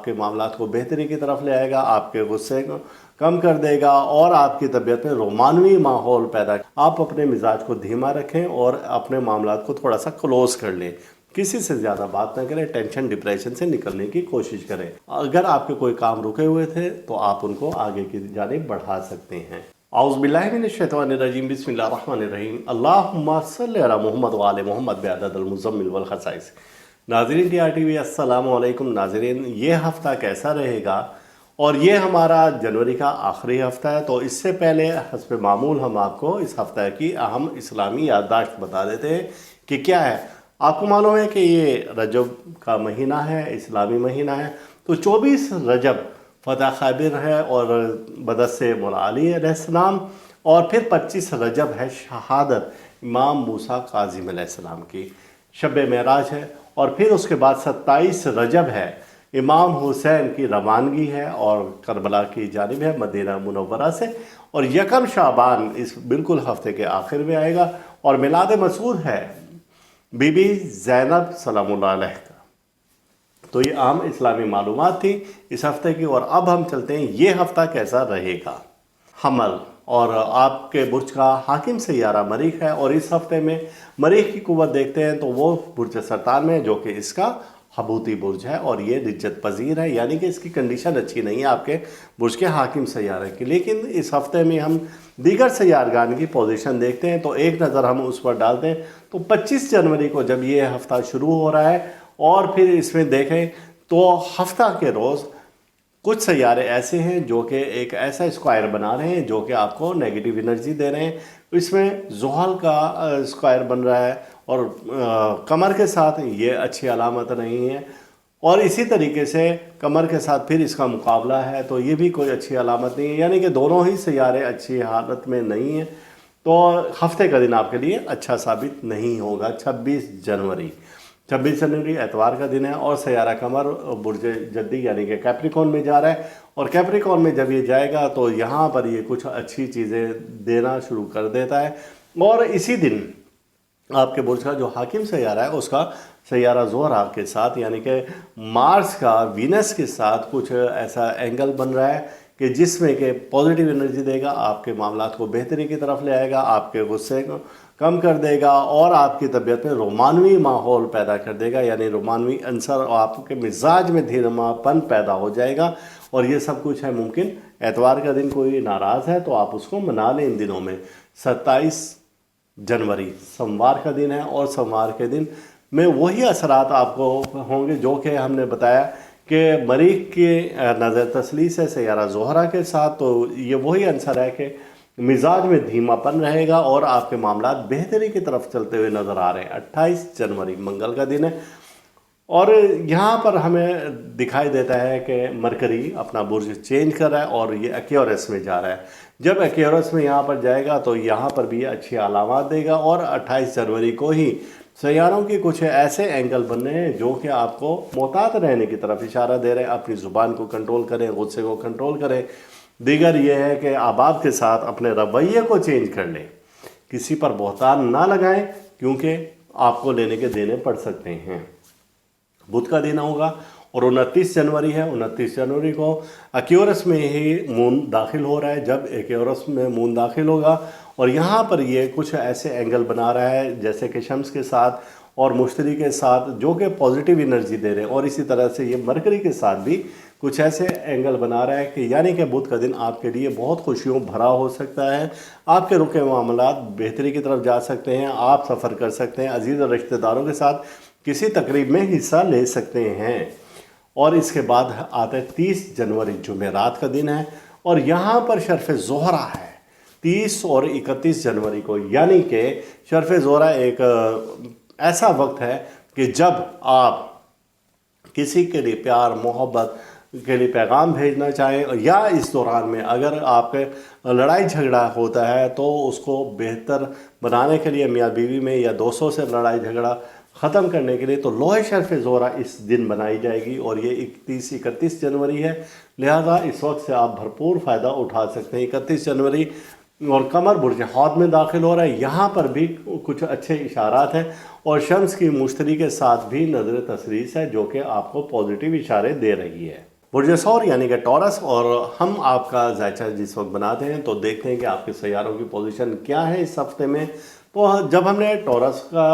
आपके मामलात को बेहतरी की तरफ ले आएगा, आपके गुस्से को कम कर देगा और आपकी तबीयत में रोमानवी माहौल पैदा। आप अपने मिजाज को धीमा रखें और अपने मामलात को थोड़ा सा क्लोज कर लें। किसी से ज़्यादा बात ना करें, टेंशन डिप्रेशन से निकलने की कोशिश करें। अगर आपके कोई काम रुके हुए थे तो आप उनको आगे की जानिब बढ़ा सकते हैं। औज़ुबिल्लाहि मिनश्शैतानिर्रजीम, बिस्मिल्लाहिर्रहमानिर्रहीम, अल्लाहुम्मा सल्लि अला मुहम्मद व आले मुहम्मद बिअददिल मुज़म्मिल वल खसाइस। नाज़रीन TRTV अस्सलामु अलैकुम। नाज़रीन, ये हफ़्ता कैसा रहेगा? और ये हमारा जनवरी का आखिरी हफ़्ता है, तो इससे पहले हस्ब मामूल हम आपको इस हफ़्ते की अहम इस्लामी याददाश्त बता देते हैं कि क्या है। आपको मालूम है कि ये रजब का महीना है, इस्लामी महीना है। तो 24 रजब फ़तह ख़ाबिर है और बदस से मौला अली अलैहिस्सलाम, और फिर 25 रजब है शहादत इमाम मूसा काज़िम अलैहिस्सलाम की, शब मेराज है। और फिर उसके बाद 27 रजब है इमाम हुसैन की रवानगी है और करबला की जानिब है मदीना मुनव्वरा से। और यकम शाबान इस बिल्कुल हफ्ते के आखिर में आएगा और मिलाद मसूद है बीबी ज़ैनब सलामुल्लाह अलैह का। तो ये आम इस्लामी मालूमात थी इस हफ्ते की। और अब हम चलते हैं ये हफ्ता कैसा रहेगा। हमल और आपके बुर्ज का हाकिम सैयारा मरीख है, और इस हफ्ते में मरीख की कुव्वत देखते हैं तो वो बुर्ज सरतान में, जो कि इसका हबूती बुर्ज है और ये रिज्जत पजीर है, यानी कि इसकी कंडीशन अच्छी नहीं है आपके बुर्ज के हाकिम सैयारे की। लेकिन इस हफ्ते में हम दीगर सैयारगान की पोजीशन देखते हैं, तो एक नज़र हम उस पर डालते हैं। तो 25 जनवरी को जब ये हफ्ता शुरू हो रहा है और फिर इसमें देखें तो हफ्ता के रोज़ कुछ सैयारे ऐसे हैं जो कि एक ऐसा स्क्वायर बना रहे हैं जो कि आपको नेगेटिव एनर्जी दे रहे हैं। इसमें ज़ुहल का स्क्वायर बन रहा है और कमर के साथ, ये अच्छी अलामत नहीं है। और इसी तरीके से कमर के साथ फिर इसका मुकाबला है, तो ये भी कोई अच्छी अलामत नहीं है, यानी कि दोनों ही सैयारे अच्छी हालत में नहीं हैं। तो हफ्ते का दिन आपके लिए अच्छा साबित नहीं होगा। 26 जनवरी एतवार का दिन है और सैयारा कमर बुर्ज जद्दी यानी कि कैप्रिकॉन में जा रहा है। और कैप्रिकॉन में जब ये जाएगा तो यहाँ पर ये कुछ अच्छी चीज़ें देना शुरू कर देता है। और इसी दिन आपके बुर्ज का जो हाकिम सैयारा है उसका सैयारा ज़ोहरा के साथ, यानी कि मार्स का वीनस के साथ कुछ ऐसा एंगल बन रहा है कि जिसमें कि पॉजिटिव एनर्जी देगा, आपके मामलात को बेहतरी की तरफ ले आएगा, आपके गुस्से को कम कर देगा और आपकी तबीयत में रोमानवी माहौल पैदा कर देगा, यानी रोमानवी अंसर, और आपके मिजाज में धीमापन पैदा हो जाएगा। और ये सब कुछ है मुमकिन। एतवार का दिन कोई नाराज़ है तो आप उसको मना लें इन दिनों में। 27 जनवरी सोमवार का दिन है और सोमवार के दिन में वही असरात आपको होंगे जो कि हमने बताया कि मरीख की नज़र तसलीस है सैयारा ज़ोहरा के साथ। तो ये वही अंसर है कि मिजाज में धीमापन रहेगा और आपके मामलात बेहतरी की तरफ चलते हुए नज़र आ रहे हैं। 28 जनवरी मंगल का दिन है और यहाँ पर हमें दिखाई देता है कि मरकरी अपना बुर्ज चेंज कर रहा है और ये एक्वेरियस में जा रहा है। जब एक्वेरियस में यहाँ पर जाएगा तो यहाँ पर भी अच्छी अलामत देगा। और 28 जनवरी को ही सैयारों के कुछ ऐसे एंगल बन रहे हैं जो कि आपको मोहतात रहने की तरफ इशारा दे रहे हैं। अपनी ज़ुबान को कंट्रोल करें, गुस्से को कंट्रोल करें। दीगर ये है कि अहबाब के साथ अपने रवैये को चेंज कर लें, किसी पर बहतान ना लगाएं क्योंकि आपको लेने के देने पड़ सकते हैं। बुध का दिन होगा और 29 जनवरी है। 29 जनवरी को एक्वेरियस में ही मून दाखिल हो रहा है। जब एक्वेरियस में मून दाखिल होगा और यहाँ पर ये कुछ ऐसे एंगल बना रहा है जैसे कि शम्स के साथ और मुश्तरी के साथ, जो कि पॉजिटिव एनर्जी दे रहे हैं। और इसी तरह से ये मरकरी के साथ भी कुछ ऐसे एंगल बना रहा है कि यानी कि बुध का दिन आपके लिए बहुत खुशियों भरा हो सकता है। आपके रुके मामलात बेहतरी की तरफ जा सकते हैं, आप सफ़र कर सकते हैं, अजीज़ और रिश्तेदारों के साथ किसी तकरीब में हिस्सा ले सकते हैं। और इसके बाद आता है 30 जनवरी जुमेरात का दिन है और यहाँ पर शर्फ़ ज़ोहरा है 30 और 31 जनवरी को, यानी कि शर्फ़ ज़ोहरा एक ऐसा वक्त है कि जब आप किसी के लिए प्यार मोहब्बत के लिए पैगाम भेजना चाहें, या इस दौरान में अगर आपके लड़ाई झगड़ा होता है तो उसको बेहतर बनाने के लिए मियाँ बीवी में या दोस्तों से लड़ाई झगड़ा ख़त्म करने के लिए तो लोहे शर्फ़ ज़ोहरा इस दिन बनाई जाएगी। और ये 31 जनवरी है, लिहाजा इस वक्त से आप भरपूर फ़ायदा उठा सकते हैं। 31 जनवरी और कमर बुर्ज हौद में दाखिल हो रहा है, यहाँ पर भी कुछ अच्छे इशारात हैं। और शम्स की मुश्तरी के साथ भी नज़र तसरीस है जो कि आपको पॉजिटिव इशारे दे रही है। बुर्ज सौर यानी कि टॉरस, और हम आपका जायचा जिस वक्त बनाते हैं तो देखते हैं कि आपके सैयारों की पोजीशन क्या है इस हफ्ते में। तो जब हमने टॉरस का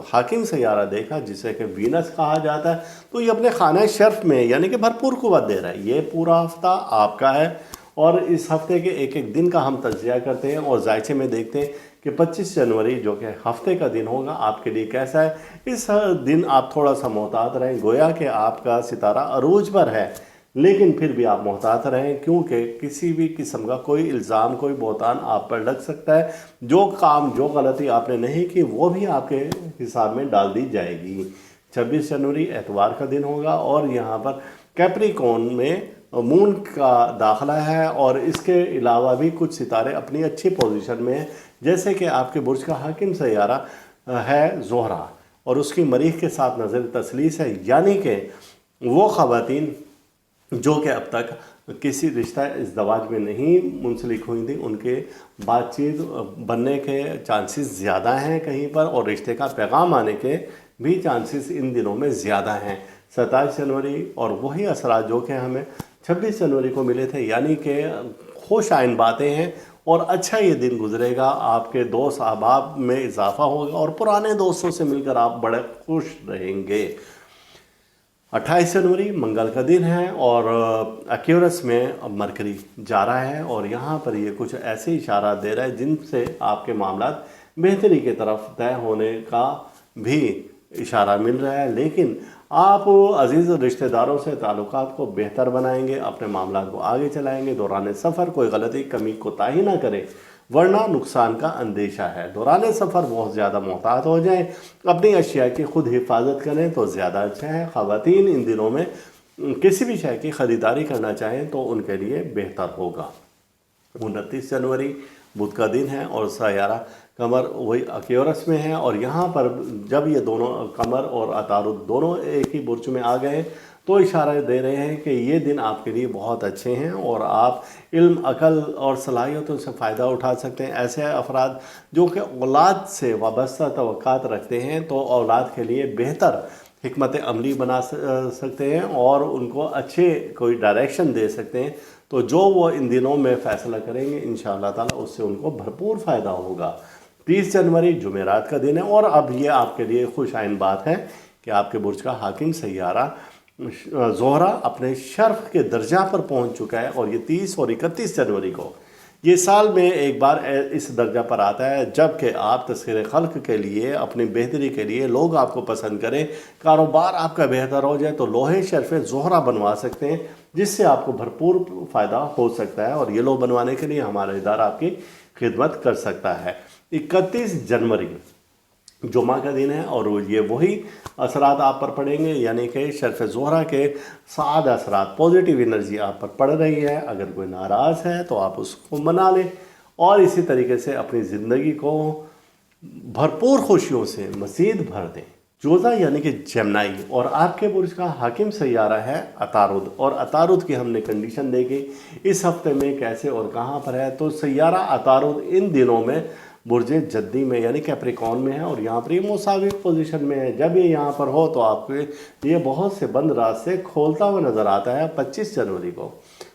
हाकिम सैयारा देखा जिसे कि वीनस कहा जाता है, तो ये अपने खाना शर्फ में यानी कि भरपूर कुव्वत दे रहा है। ये पूरा हफ्ता आपका है और इस हफ्ते के एक एक दिन का हम तज्जिया करते हैं और जायचे में देखते हैं कि 25 जनवरी जो कि हफ्ते का दिन होगा आपके लिए कैसा है। इस दिन आप थोड़ा सा मोहतात रहें, गोया कि आपका सितारा अरूज पर है, लेकिन फिर भी आप मोहतात रहें क्योंकि किसी भी किस्म का कोई इल्ज़ाम, कोई बहतान आप पर लग सकता है। जो काम, जो गलती आपने नहीं की वो भी आपके हिसाब में डाल दी जाएगी। 26 जनवरी एतवार का दिन होगा और यहाँ पर कैप्रिकॉर्न में मून का दाखला है और इसके अलावा भी कुछ सितारे अपनी अच्छी पोजीशन में हैं, जैसे कि आपके बुर्ज का हाकिम सैयारा है ज़ोहरा और उसकी मरीख के साथ नज़र तसलीस है, यानी कि वो ख़वातीन जो कि अब तक किसी रिश्ता इज़्दवाज में नहीं मुंसलिक हुई थी, उनके बातचीत बनने के चांसेस ज़्यादा हैं कहीं पर, और रिश्ते का पैगाम आने के भी चांसेस इन दिनों में ज़्यादा हैं। 27 जनवरी और वही असरात जो कि हमें 26 जनवरी को मिले थे, यानी कि खुश आइन बातें हैं और अच्छा ये दिन गुजरेगा, आपके दोस्त अहबाब में इजाफा होगा और पुराने दोस्तों से मिलकर आप बड़े खुश रहेंगे। 28 जनवरी मंगल का दिन है और एक्यूरस में मरकरी जा रहा है और यहाँ पर ये कुछ ऐसे इशारा दे रहा है जिनसे आपके मामलात बेहतरी की तरफ तय होने का भी इशारा मिल रहा है। लेकिन आप अजीज़ रिश्तेदारों से ताल्लुकात को बेहतर बनाएंगे, अपने मामलात को आगे चलाएंगे। दौरान सफ़र कोई गलती, कमी, कोताही ना करें वरना नुकसान का अंदेशा है। दौरान सफ़र बहुत ज़्यादा मोहतात हो जाएं, अपनी अशिया की खुद हिफाजत करें तो ज़्यादा अच्छा है। ख़वातीन इन दिनों में किसी भी शय की ख़रीदारी करना चाहें तो उनके लिए बेहतर होगा। 29 जनवरी बुध का दिन है और सैयारा कमर वही एक्यूरस में है और यहाँ पर जब ये दोनों कमर और अतारुद दोनों एक ही बुर्ज में आ गए तो इशारा दे रहे हैं कि ये दिन आपके लिए बहुत अच्छे हैं और आप इल्म, अकल और सलाहियतों से फ़ायदा उठा सकते हैं। ऐसे अफराद जो कि औलाद से वाबस्ता तवक्कात रखते हैं तो औलाद के लिए बेहतर हिकमत अमली बना सकते हैं और उनको अच्छे कोई डायरेक्शन दे सकते हैं। तो जो वो इन दिनों में फ़ैसला करेंगे इंशाअल्लाह ताला उससे उनको भरपूर फ़ायदा होगा। 30 जनवरी जुमेरात का दिन है और अब ये आपके लिए खुश आइन बात है कि आपके बुर्ज का हाकिम सैयारा ज़ोहरा अपने शर्फ के दर्जा पर पहुंच चुका है और ये 30 और 31 जनवरी को ये साल में एक बार इस दर्जा पर आता है जबकि आप तस्खीर खल्क के लिए, अपनी बेहतरी के लिए लोग आपको पसंद करें, कारोबार आपका बेहतर हो जाए तो लोहे शर्फ ज़ोहरा बनवा सकते हैं जिससे आपको भरपूर फ़ायदा हो सकता है और ये लो बनवाने के लिए हमारा इदारा आपकी खिदमत कर सकता है। 31 जनवरी जुमा का दिन है और ये वही असरात आप पर पड़ेंगे, यानी कि शर्फ ज़ोहरा के साद असरात, पॉजिटिव एनर्जी आप पर पड़ रही है। अगर कोई नाराज़ है तो आप उसको मना लें और इसी तरीके से अपनी ज़िंदगी को भरपूर खुशियों से मज़ीद भर दें। जोज़ा यानी कि जेमिनी और आपके बुर्ज का हाकिम सैयारा है अतारुद और अतारुद की हमने कंडीशन देखी इस हफ्ते में कैसे और कहाँ पर है। तो सैयारा अतारुद इन दिनों में बुर्ज जद्दी में यानी कैप्रिकॉर्न में है और यहाँ पर ये मुसाविक पोजीशन में है। जब ये यहाँ पर हो तो आपके ये बहुत से बंद रास्ते खोलता हुआ नज़र आता है। 25 जनवरी को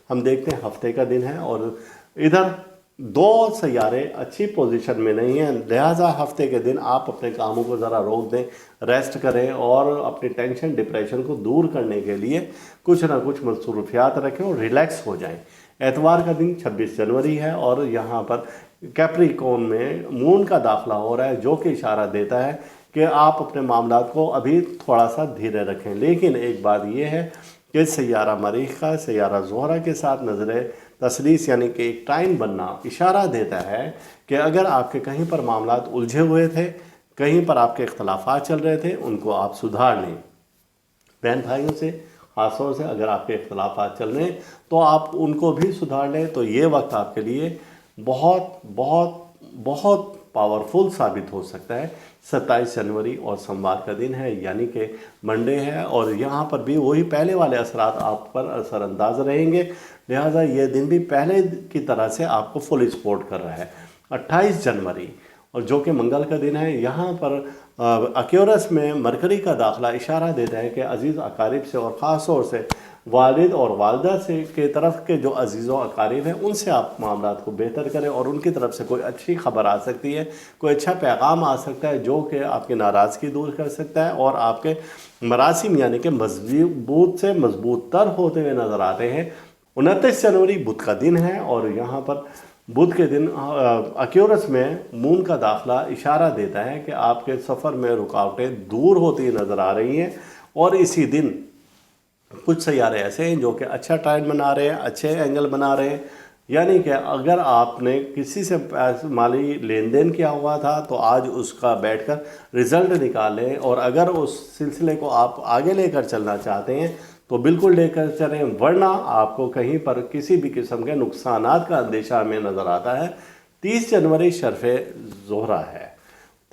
हम देखते हैं हफ्ते का दिन है और इधर दो सैयारे अच्छी पोजीशन में नहीं हैं, लिहाजा हफ्ते के दिन आप अपने कामों को ज़रा रोक दें, रेस्ट करें और अपनी टेंशन, डिप्रेशन को दूर करने के लिए कुछ ना कुछ मसरूफियात रखें और रिलैक्स हो जाएं। एतवार का दिन 26 जनवरी है और यहाँ पर कैप्रिकॉर्न में मून का दाखला हो रहा है जो कि इशारा देता है कि आप अपने मामलात को अभी थोड़ा सा धीरे रखें। लेकिन एक बात यह है कि सैयारा मरीख का सैयारा ज़ोहरा के साथ नज़र तसलीस यानी कि एक टाइम बनना इशारा देता है कि अगर आपके कहीं पर मामलात उलझे हुए थे, कहीं पर आपके इख्तलाफात चल रहे थे, उनको आप सुधार लें। बहन भाइयों से ख़ास तौर से अगर आपके इख्तलाफात चल रहे हैं तो आप उनको भी सुधार लें। तो ये वक्त आपके लिए बहुत बहुत बहुत पावरफुल साबित हो सकता है। 27 जनवरी और सोमवार का दिन है यानी कि मंडे है और यहाँ पर भी वही पहले वाले असरात आप पर असरअंदाज रहेंगे, लिहाजा ये दिन भी पहले की तरह से आपको फुल सपोर्ट कर रहा है। 28 जनवरी और जो कि मंगल का दिन है, यहाँ पर एक्यूरस में मरकरी का दाखला इशारा देता है कि अजीज़ अकारिब से और ख़ास तौर से والد اور والدہ سے کے طرف کے جو عزیز و اقارب ہیں ان سے آپ معاملات کو بہتر کریں، اور ان کی طرف سے کوئی اچھی خبر آ سکتی ہے، کوئی اچھا پیغام آ سکتا ہے جو کہ آپ کی ناراضگی دور کر سکتا ہے، اور آپ کے مراسم یعنی کہ مضبوط سے مضبوط تر ہوتے ہوئے نظر آتے ہیں۔ 29 جنوری بدھ کا دن ہے، اور یہاں پر بدھ کے دن ایکیورس میں مون کا داخلہ اشارہ دیتا ہے کہ آپ کے سفر میں رکاوٹیں دور ہوتی نظر آ رہی ہیں، اور اسی دن کچھ سیارے ایسے ہیں جو کہ اچھا ٹائم بنا رہے ہیں، اچھے اینگل بنا رہے ہیں، یعنی کہ اگر آپ نے کسی سے مالی لین دین کیا ہوا تھا تو آج اس کا بیٹھ کر رزلٹ نکالیں، اور اگر اس سلسلے کو آپ آگے لے کر چلنا چاہتے ہیں تو بالکل لے کر چلیں، ورنہ آپ کو کہیں پر کسی بھی قسم کے نقصانات کا اندیشہ ہمیں نظر آتا ہے۔ 30 جنوری شرف زہرہ ہے۔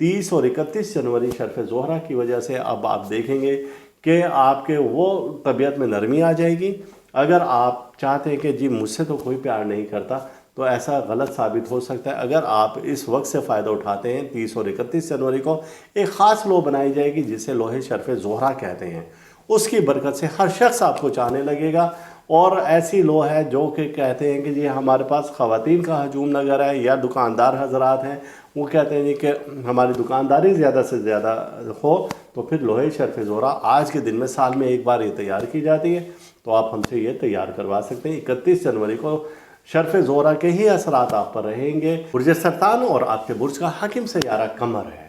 30 اور 31 جنوری شرف زہرہ کی وجہ سے اب آپ دیکھیں گے کہ آپ کے وہ طبیعت میں نرمی آ جائے گی۔ اگر آپ چاہتے ہیں کہ جی مجھ سے تو کوئی پیار نہیں کرتا، تو ایسا غلط ثابت ہو سکتا ہے۔ اگر آپ اس وقت سے فائدہ اٹھاتے ہیں، 30 اور 31 جنوری کو ایک خاص لو بنائی جائے گی جسے لوح شرف زہرہ کہتے ہیں، اس کی برکت سے ہر شخص آپ کو چاہنے لگے گا۔ اور ایسی لو ہے جو کہ کہتے ہیں کہ جی ہمارے پاس خواتین کا ہجوم نگر ہے، یا دکاندار حضرات ہیں وہ کہتے ہیں جی کہ ہماری دکانداری زیادہ سے زیادہ ہو، تو پھر لوح شرف زہرہ آج کے دن میں سال میں ایک بار یہ تیار کی جاتی ہے، تو آپ ہم سے یہ تیار کروا سکتے ہیں۔ 31 جنوری کو شرف زہرہ کے ہی اثرات آپ پر رہیں گے۔ برج سرطان اور آپ کے برج کا حاکم سیارہ قمر ہے،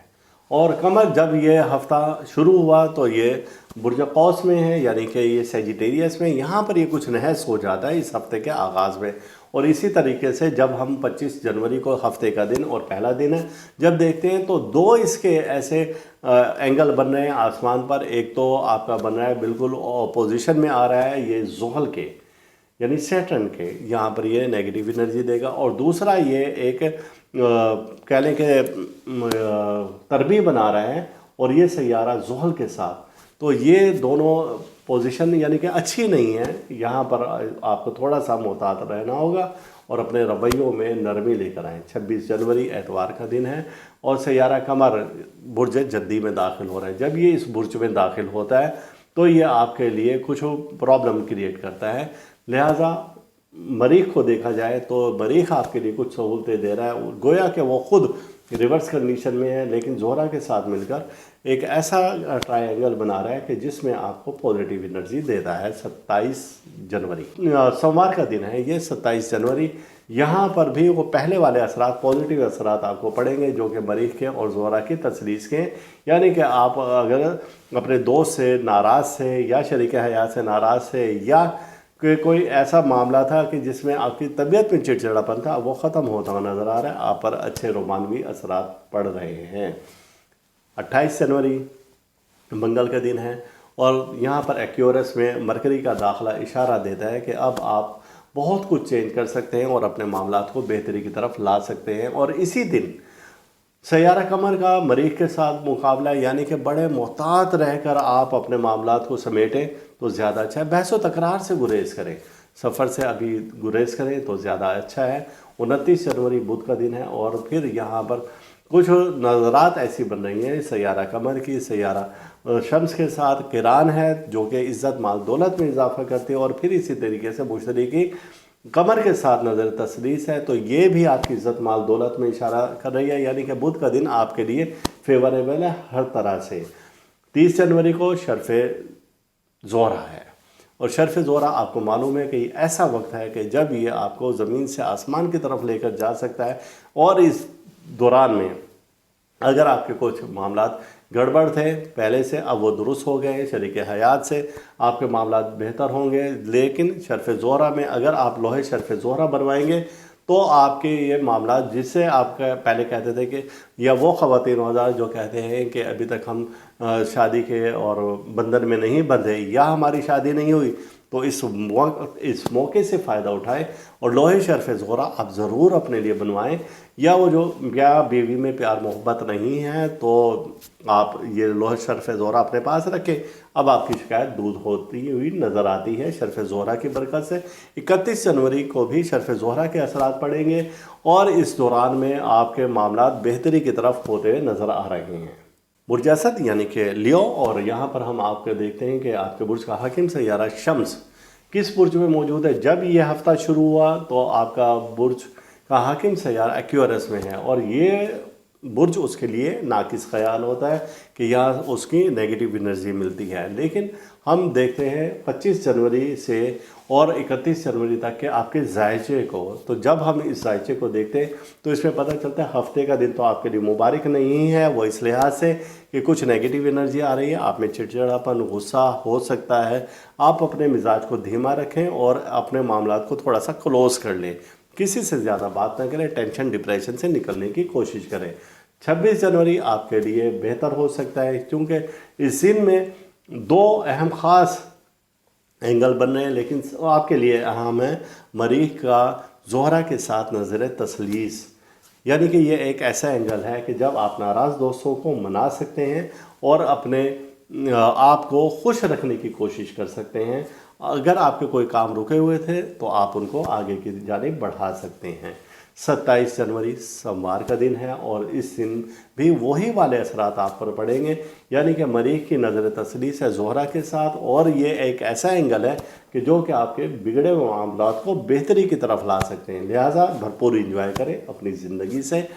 اور قمر جب یہ ہفتہ شروع ہوا تو یہ برج قوس میں ہے، یعنی کہ یہ سیجیٹیریس میں، یہاں پر یہ کچھ نحس ہو جاتا ہے اس ہفتے کے آغاز میں۔ اور اسی طریقے سے جب ہم 25 جنوری کو ہفتے کا دن اور پہلا دن ہے جب دیکھتے ہیں تو دو اس کے ایسے اینگل بن رہے ہیں آسمان پر۔ ایک تو آپ کا بن رہا ہے بالکل اپوزیشن میں آ رہا ہے یہ زحل کے یعنی سیٹرن کے، یہاں پر یہ نیگیٹو انرجی دے گا، اور دوسرا یہ ایک کہہ لیں کہ تربیع بنا رہا ہے، اور یہ سیارہ زحل کے ساتھ، تو یہ دونوں پوزیشن یعنی کہ اچھی نہیں ہے۔ یہاں پر آپ کو تھوڑا سا محتاط رہنا ہوگا اور اپنے رویوں میں نرمی لے کر آئیں۔ 26 جنوری اتوار کا دن ہے، اور سیارہ قمر برج جدی میں داخل ہو رہا ہے۔ جب یہ اس برج میں داخل ہوتا ہے تو یہ آپ کے لیے کچھ پرابلم کریٹ کرتا ہے، لہٰذا مریخ کو دیکھا جائے تو مریخ آپ کے لیے کچھ سہولتیں دے رہا ہے، گویا کہ وہ خود ریورس کنڈیشن میں ہے، لیکن زہرہ کے ساتھ مل کر ایک ایسا ٹرائی اینگل بنا رہا ہے کہ جس میں آپ کو پازیٹیو انرجی دیتا ہے۔ 27 جنوری سوموار کا دن ہے یہ، 27 جنوری، یہاں پر بھی وہ پہلے والے اثرات پازیٹیو اثرات آپ کو پڑیں گے جو کہ مریخ کے اور زہرہ کی تسلیث کے، یعنی کہ آپ اگر اپنے دوست سے ناراض تھے، یا شریک حیات سے ناراض تھے، یا کہ کوئی ایسا معاملہ تھا کہ جس میں آپ کی طبیعت میں چڑچڑاپن تھا، وہ ختم ہوتا ہوا نظر آ رہا ہے، آپ پر اچھے رومانوی اثرات پڑ رہے ہیں۔ 28 جنوری منگل کا دن ہے، اور یہاں پر ایکیورس میں مرکری کا داخلہ اشارہ دیتا ہے کہ اب آپ بہت کچھ چینج کر سکتے ہیں اور اپنے معاملات کو بہتری کی طرف لا سکتے ہیں۔ اور اسی دن سیارہ قمر کا مریخ کے ساتھ مقابلہ، یعنی کہ بڑے محتاط رہ کر آپ اپنے معاملات کو سمیٹیں تو زیادہ اچھا ہے۔ بحث و تکرار سے گریز کریں، سفر سے ابھی گریز کریں تو زیادہ اچھا ہے۔ 29 جنوری بدھ کا دن ہے، اور پھر یہاں پر کچھ نظرات ایسی بن رہی ہیں سیارہ قمر کی، سیارہ شمس کے ساتھ قران ہے جو کہ عزت مال دولت میں اضافہ کرتی ہے، اور پھر اسی طریقے سے مشتری کی قمر کے ساتھ نظر تسلیث ہے، تو یہ بھی آپ کی عزت مال دولت میں اشارہ کر رہی ہے، یعنی کہ بدھ کا دن آپ کے لیے فیوریبل ہے ہر طرح سے۔ 30 جنوری کو شرف زہرہ ہے، اور شرف زہرہ آپ کو معلوم ہے کہ یہ ایسا وقت ہے کہ جب یہ آپ کو زمین سے آسمان کی طرف لے کر جا سکتا ہے، اور اس دوران میں اگر آپ کے کچھ معاملات گڑبڑ تھے پہلے سے، اب وہ درست ہو گئے، شریک حیات سے آپ کے معاملات بہتر ہوں گے، لیکن شرف زہرہ میں اگر آپ لوح شرف زہرہ بنوائیں گے تو آپ کے یہ معاملات، جس سے آپ کا پہلے کہتے تھے کہ یا وہ خواتین حضرات جو کہتے ہیں کہ ابھی تک ہم شادی کے اور بندھن میں نہیں بندھے، یا ہماری شادی نہیں ہوئی، تو اس موقع سے فائدہ اٹھائیں اور لوح شرف زہرہ آپ ضرور اپنے لیے بنوائیں۔ یا وہ جو بیاہ بیوی میں پیار محبت نہیں ہے تو آپ یہ لوح شرف زہرہ اپنے پاس رکھیں، اب آپ کی شکایت دور ہوتی ہوئی نظر آتی ہے شرف زہرہ کی برکت سے۔ 31 جنوری کو بھی شرف زہرہ کے اثرات پڑیں گے، اور اس دوران میں آپ کے معاملات بہتری کی طرف ہوتے ہوئے نظر آ رہے ہیں۔ برج اسد یعنی کہ لیو، اور یہاں پر ہم آپ کو دیکھتے ہیں کہ آپ کے برج کا حاکم سیارہ شمس किस बुर्ज में मौजूद है। जब ये हफ्ता शुरू हुआ तो आपका बुर्ज का हाकिम सैयारा एक्वेरियस में है, और ये बुर्ज उसके लिए नाकिस ख्याल होता है कि यहाँ उसकी नेगेटिव एनर्जी मिलती है। लेकिन हम देखते हैं 25 जनवरी से और 31 जनवरी तक के आपके जायचे को, तो जब हम इस जायचे को देखते हैं तो इसमें पता चलता है हफ्ते का दिन तो आपके लिए मुबारक नहीं है। वो इस लिहाज से कि कुछ नेगेटिव एनर्जी आ रही है, आप में चिड़चिड़ापन, गुस्सा हो सकता है। आप अपने मिजाज को धीमा रखें और अपने मामलात को थोड़ा सा क्लोज कर लें, किसी से ज़्यादा बात ना करें, टेंशन डिप्रेशन से निकलने की कोशिश करें। 26 जनवरी आपके लिए बेहतर हो सकता है, क्योंकि इस दिन में दो अहम ख़ास एंगल बन रहे हैं, लेकिन आपके लिए अहम है मरीख का ज़ोहरा के साथ नज़र तसलीस। यानी कि ये एक ऐसा एंगल है कि जब आप नाराज़ दोस्तों को मना सकते हैं और अपने आप को खुश रखने की कोशिश कर सकते हैं। अगर आपके कोई काम रुके हुए थे तो आप उनको आगे की जानिब बढ़ा सकते हैं। 27 जनवरी सोमवार का दिन है और इस दिन भी वही वाले असरात आप पर पड़ेंगे, यानी कि मरीख की नज़र तसलीस है ज़ोहरा के साथ, और ये एक ऐसा एंगल है कि जो कि आपके बिगड़े हुए मामलात को बेहतरी की तरफ ला सकते हैं। लिहाजा भरपूर इंजॉय करें अपनी ज़िंदगी से।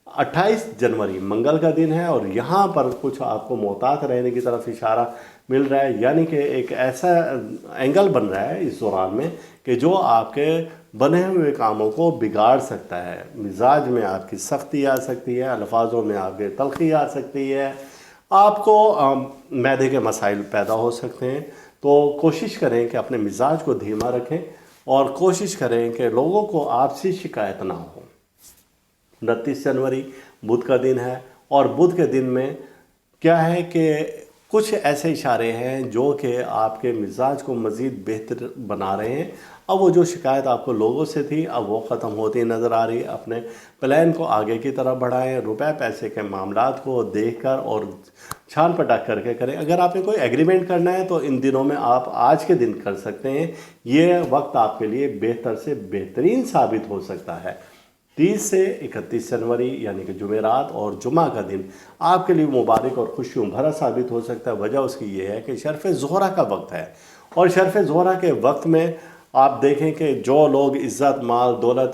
28 जनवरी मंगल का दिन है और यहाँ पर कुछ आपको मोहतात रहने की तरफ इशारा मिल रहा है, यानी कि एक ऐसा एंगल बन रहा है इस दौरान में कि जो आपके बने हुए कामों को बिगाड़ सकता है। मिजाज में आपकी सख्ती आ सकती है, अल्फाजों में आपके तलखी आ सकती है, आपको मैदे के मसाइल पैदा हो सकते हैं। तो कोशिश करें कि अपने मिजाज को धीमा रखें और कोशिश करें कि लोगों को आपसे शिकायत ना हो। 29 जनवरी बुध का दिन है और बुध के दिन में क्या है कि कुछ ऐसे इशारे हैं जो कि आपके मिजाज को मज़ीद बेहतर बना रहे हैं। अब वो जो शिकायत आपको लोगों से थी अब वो ख़त्म होती नज़र आ रही है। अपने प्लान को आगे की तरफ बढ़ाएं, रुपए पैसे के मामलात को देखकर और छान पटाख करके करें। अगर आपने कोई एग्रीमेंट करना है तो इन दिनों में आप आज के दिन कर सकते हैं। ये वक्त आपके लिए बेहतर से बेहतरीन साबित हो सकता है। 30 से 31 जनवरी यानी कि जुमेरात और जुमा का दिन आपके लिए मुबारक और खुशियों भरा साबित हो सकता है। वजह उसकी ये है कि शर्फ़ ज़ोहरा का वक्त है, और शर्फ़ ज़ोहरा के वक्त में आप देखें कि जो लोग इज़्ज़त, माल, दौलत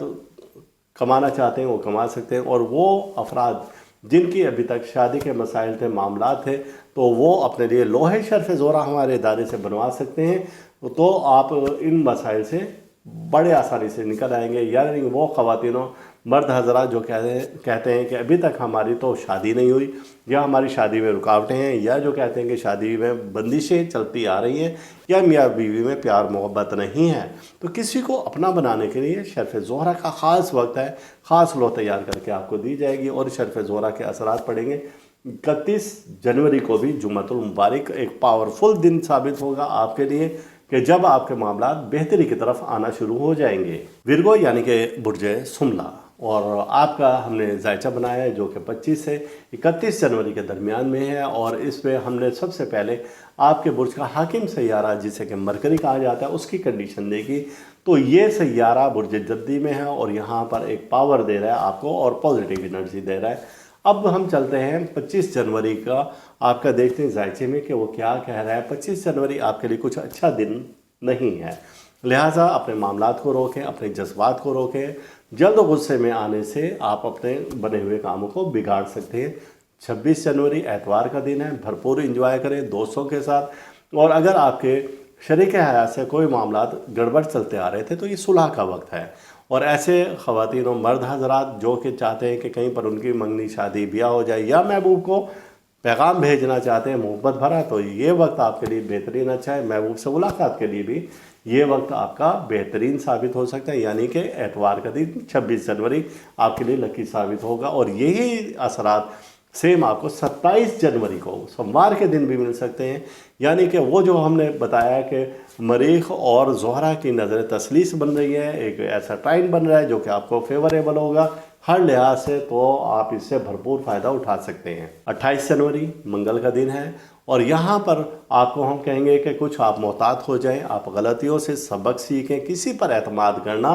कमाना चाहते हैं वो कमा सकते हैं, और वो अफराद जिनकी अभी तक शादी के मसाइल थे, मामलात थे, तो वो अपने लिए लोहे शर्फ़ ज़ोहरा हमारे इदारे से बनवा सकते हैं। तो आप इन मसाइल से बड़े आसानी से निकल आएंगे। यानी वो ख़वातीनों, मर्द हज़रात जो कहते हैं कि अभी तक हमारी तो शादी नहीं हुई, या हमारी शादी में रुकावटें हैं, या जो कहते हैं कि शादी में बंदिशें चलती आ रही हैं, या मियाँ बीवी में प्यार मोहब्बत नहीं है, तो किसी को अपना बनाने के लिए शर्फ़ ज़ोहरा का ख़ास वक्त है। ख़ास लो तैयार करके आपको दी जाएगी और शर्फ़ ज़ोहरा के असरात पड़ेंगे। 31 जनवरी को भी जुम्मतुल मुबारक एक पावरफुल दिन साबित होगा आपके लिए कि जब आपके मामलात बेहतरी की तरफ आना शुरू हो जाएंगे। विरगो यानी कि बुर्ज सुमला, और आपका हमने जायचा बनाया है जो कि 25 से 31 जनवरी के दरमियान में है, और इसमें हमने सबसे पहले आपके बुर्ज का हाकिम सैयारा जिसे कि मरकरी कहा जाता है उसकी कंडीशन देखी। तो ये सैयारा बुर्ज जद्दी में है और यहाँ पर एक पावर दे रहा है आपको और पॉजिटिव एनर्जी दे रहा है। अब हम चलते हैं 25 जनवरी का आपका देखते हैं जायचे में कि वो क्या कह रहा है। 25 जनवरी आपके लिए कुछ अच्छा दिन नहीं है, लिहाजा अपने मामलात को रोकें, अपने जज्बात को रोकें। जल्द गुस्से में आने से आप अपने बने हुए कामों को बिगाड़ सकते हैं। 26 जनवरी एतवार का दिन है, भरपूर इंजॉय करें दोस्तों के साथ। और अगर आपके शरीक हयात से कोई मामलात गड़बड़ चलते आ रहे थे तो ये सुलह का वक्त है, और ऐसे ख़वातीन और मर्द हज़रात जो कि चाहते हैं कि कहीं पर उनकी मंगनी, शादी, ब्याह हो जाए, या महबूब को पैगाम भेजना चाहते हैं मोहब्बत भरा, तो ये वक्त आपके लिए बेहतरीन अच्छा है। महबूब से मुलाकात के लिए भी ये वक्त आपका बेहतरीन साबित हो सकता है, यानी कि एतवार का दिन 26 जनवरी आपके लिए लकी साबित होगा। और यही असरात सेम आपको 27 जनवरी को सोमवार के दिन भी मिल सकते हैं, यानी कि वो जो हमने बताया कि मरीख और ज़ोहरा की नज़र तसलीस बन रही है, एक ऐसा टाइम बन रहा है जो कि आपको फेवरेबल होगा हर लिहाज से, तो आप इससे भरपूर फ़ायदा उठा सकते हैं। 28 जनवरी मंगल का दिन है और यहाँ पर आपको हम कहेंगे कि कुछ आप मोहतात हो जाएं, आप गलतियों से सबक सीखें। किसी पर एतमाद करना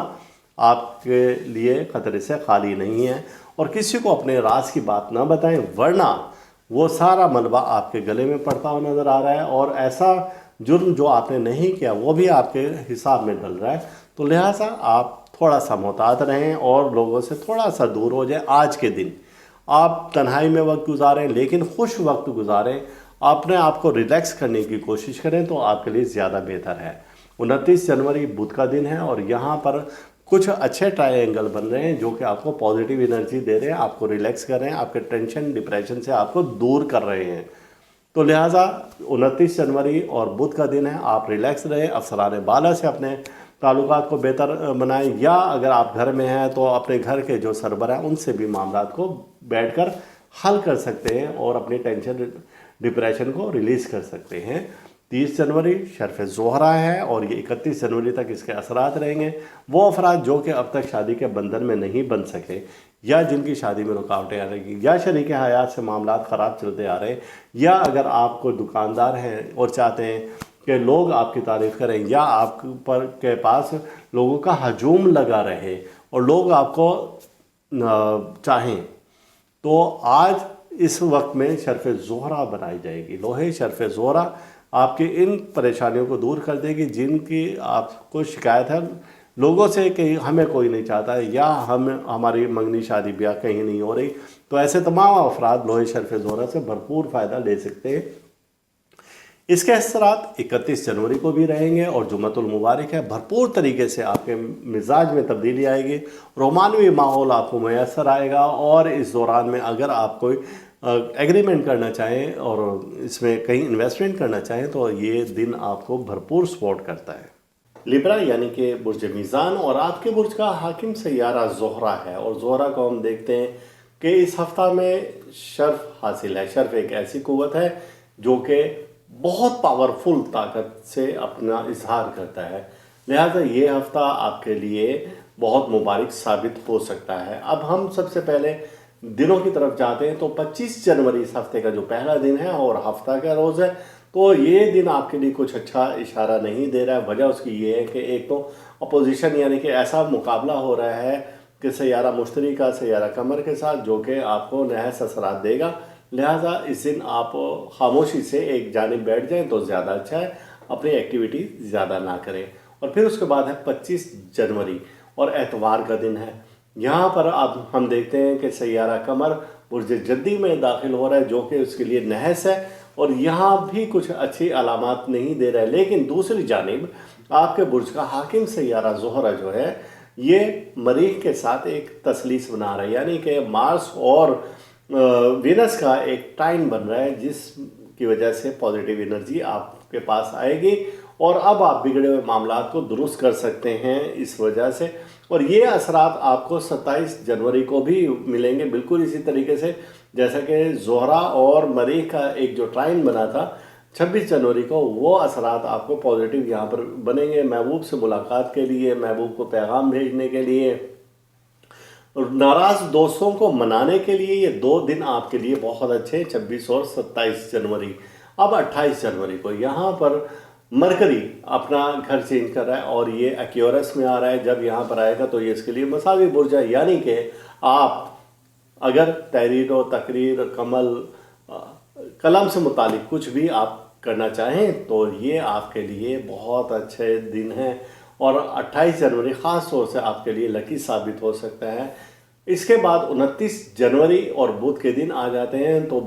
आपके लिए ख़तरे से खाली नहीं है, और किसी को अपने राज की बात ना बताएं, वरना वो सारा मलबा आपके गले में पड़ता हुआ नज़र आ रहा है। और ऐसा जुर्म जो आपने नहीं किया वो भी आपके हिसाब में डल रहा है। तो लिहाजा आप थोड़ा सा मोहतात रहें और लोगों से थोड़ा सा दूर हो जाएं। आज के दिन आप तन्हाई में वक्त गुजारें, लेकिन खुश वक्त गुजारें, अपने आप को रिलैक्स करने की कोशिश करें तो आपके लिए ज़्यादा बेहतर है। 29 जनवरी बुध का दिन है और यहाँ पर कुछ अच्छे ट्रायंगल बन रहे हैं जो कि आपको पॉजिटिव एनर्जी दे रहे हैं, आपको रिलैक्स कर रहे हैं, आपके टेंशन डिप्रेशन से आपको दूर कर रहे हैं। तो लिहाजा 29 जनवरी और बुध का दिन है, आप रिलैक्स रहें, अफसरान बाला से अपने ताल्लुकात को बेहतर बनाएं, या अगर आप घर में हैं तो अपने घर के जो सरबराह हैं उनसे भी मामलात को बैठकर हल कर सकते हैं और अपनी टेंशन डिप्रेशन को रिलीज़ कर सकते हैं। 30 जनवरी शर्फ़ ज़ोहरा है और ये 31 जनवरी तक इसके असरात रहेंगे। वो अफराद जो कि अब तक शादी के बंधन में नहीं बन सके, या जिनकी शादी में रुकावटें आ रही, या शरीक हयात से मामलात ख़राब चलते आ रहे, या अगर आप कोई दुकानदार हैं और चाहते हैं कि लोग आपकी तारीफ़ करें, या आप पर के पास लोगों का हजूम लगा रहे और लोग आपको चाहें, तो आज इस वक्त में शर्फ़ ज़ोहरा बनाई जाएगी। लोहे शर्फ़ ज़ोहरा आपकी इन परेशानियों को दूर कर देगी जिनकी आपको शिकायत है लोगों से कि हमें कोई नहीं चाहता है, या हमारी मंगनी शादी ब्याह कहीं नहीं हो रही। तो ऐसे तमाम अफराद लोहे शर्फ़ ज़ोहरा से भरपूर फ़ायदा ले सकते हैं। इसके असरात 31 जनवरी को भी रहेंगे और जुम्मतुल मुबारक है। भरपूर तरीके से आपके मिजाज में तब्दीली आएगी, रोमानवी माहौल आपको मैसर आएगा, और इस दौरान में अगर आप कोई एग्रीमेंट करना चाहें और इसमें कहीं इन्वेस्टमेंट करना चाहें तो ये दिन आपको भरपूर सपोर्ट करता है। लिब्रा यानी कि बुर्ज मीज़ान, और आपके बुर्ज का हाकिम सैयारा ज़ोहरा है, और ज़ोहरा को हम देखते हैं कि इस हफ्ता में शर्फ हासिल है। शर्फ एक ऐसी क़ुव्वत है जो कि बहुत पावरफुल ताकत से अपना इजहार करता है, लिहाजा ये हफ्ता आपके लिए बहुत मुबारक साबित हो सकता है। अब हम सबसे पहले दिनों की तरफ जाते हैं। तो 25 जनवरी इस हफ्ते का जो पहला दिन है और हफ्ता का रोज़ है, तो ये दिन आपके लिए कुछ अच्छा इशारा नहीं दे रहा है। वजह उसकी ये है कि एक तो अपोजिशन यानी कि ऐसा मुकाबला हो रहा है कि सैयारा मुश्तरी का सैयारा कमर के साथ, जो कि आपको नहस असरात देगा। लिहाजा इस दिन आप खामोशी से एक जानिब बैठ जाएं तो ज़्यादा अच्छा है, अपनी एक्टिविटी ज़्यादा ना करें। और फिर उसके बाद है 25 जनवरी और एतवार का दिन है। यहाँ पर अब हम देखते हैं कि सैयारा कमर बुर्ज जद्दी में दाखिल हो रहा है, जो कि उसके लिए नहस है, और यहाँ भी कुछ अच्छी अलामात नहीं दे रहा है। लेकिन दूसरी जानिब आपके बुर्ज का हाकिम सैयारा ज़ोहरा जो है ये मरीख के साथ एक तसलीस बना रहा है, यानी कि मार्स और वीनस का एक टाइन बन रहा है, जिसकी वजह से पॉजिटिव एनर्जी आपके पास आएगी और अब आप बिगड़े हुए मामलात को दुरुस्त कर सकते हैं इस वजह से। और ये असरात आपको 27 जनवरी को भी मिलेंगे, बिल्कुल इसी तरीके से जैसा कि ज़ोहरा और मरीख का एक जो ट्राइन बना था 26 जनवरी को, वो असरात आपको पॉजिटिव यहाँ पर बनेंगे। महबूब से मुलाकात के लिए, महबूब को पैगाम भेजने के लिए, और नाराज़ दोस्तों को मनाने के लिए ये दो दिन आपके लिए बहुत अच्छे हैं, 26 और 27 जनवरी। अब 28 जनवरी को यहाँ पर मरकरी अपना घर चेंज कर रहा है और ये एक्यूरस में आ रहा है। जब यहाँ पर आएगा तो ये इसके लिए मसावी बुर्ज है, यानी कि आप अगर तहरीर व तकरीर कलम से मुतालिक कुछ भी आप करना चाहें तो ये आपके लिए बहुत अच्छे दिन हैं। और 28 जनवरी ख़ास तौर से आपके लिए लकी साबित हो सकता है। इसके बाद 29 जनवरी और बुध के दिन आ जाते हैं। तो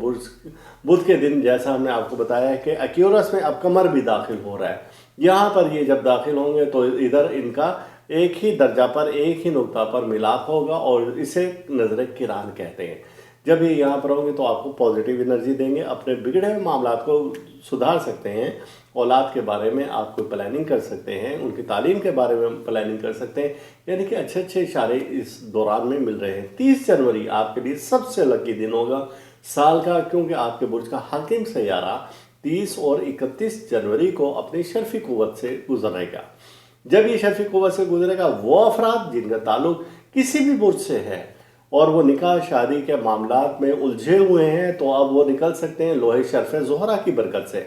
बुध के दिन जैसा हमने आपको बताया है कि एक्यूरस में अब कमर भी दाखिल हो रहा है। यहाँ पर ये जब दाखिल होंगे तो इधर इनका एक ही दर्जा पर, एक ही नुक्ता पर मिलाप होगा और इसे नज़र किरान कहते हैं। जब ये यहाँ पर होंगे तो आपको पॉजिटिव एनर्जी देंगे, अपने बिगड़े हुए मामलात को सुधार सकते हैं, औलाद के बारे में आप कोई प्लानिंग कर सकते हैं, उनकी तालीम के बारे में प्लानिंग कर सकते हैं, यानी कि अच्छे अच्छे इशारे इस दौरान में मिल रहे हैं। 30 जनवरी आपके लिए सबसे लकी दिन होगा साल का, क्योंकि आपके बुर्ज का हाकिम सैयारा 30 और 31 जनवरी को अपनी शर्फी कुव्वत से गुजरेगा। जब ये शर्फी कुव्वत से गुजरेगा, वो अफराद जिनका ताल्लुक किसी भी बुर्ज से है और वो निकाह शादी के मामलात में उलझे हुए हैं, तो अब वो निकल सकते हैं लोहे शर्फ़ ज़ोहरा की बरकत से।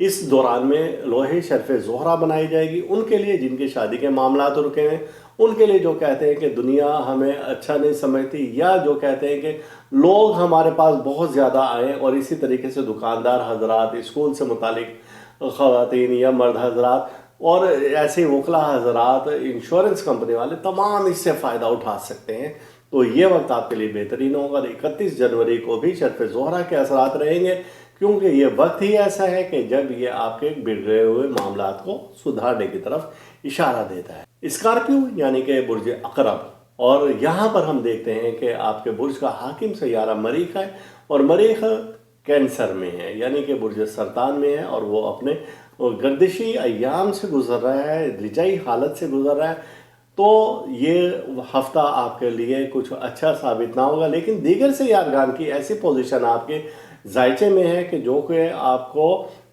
इस दौरान में लोहे शर्फ़ ज़ोहरा बनाई जाएगी उनके लिए जिनकी शादी के मामलात रुके हैं, उनके लिए जो कहते हैं कि दुनिया हमें अच्छा नहीं समझती, या जो कहते हैं कि लोग हमारे पास बहुत ज़्यादा आए, और इसी तरीके से दुकानदार हजरात, स्कूल से मुतालिक ख़वातीन या मर्द हजरात और ऐसे वकला हजरात, इंश्योरेंस कंपनी वाले तमाम इससे फ़ायदा उठा सकते हैं। तो ये वक्त आपके लिए बेहतरीन होगा। 31 जनवरी को भी शर्फ़ ज़ोहरा के असरात रहेंगे, क्योंकि ये वक्त ही ऐसा है कि जब ये आपके बिगड़े हुए मामलात को सुधारने की तरफ इशारा देता है। स्कॉर्पियो यानी कि बुर्ज अकरब, और यहाँ पर हम देखते हैं कि आपके बुर्ज का हाकिम सैयारा मरीख है, और मरीख कैंसर में है यानी कि बुर्ज सरतान में है, और वो अपने गर्दिशी अयाम से गुजर रहा है, रिजाई हालत से गुजर रहा है। तो ये हफ्ता आपके लिए कुछ अच्छा साबित ना होगा, लेकिन दीगर सैयारगान की ऐसी पोजीशन आपके जायचे में है कि जो कि आपको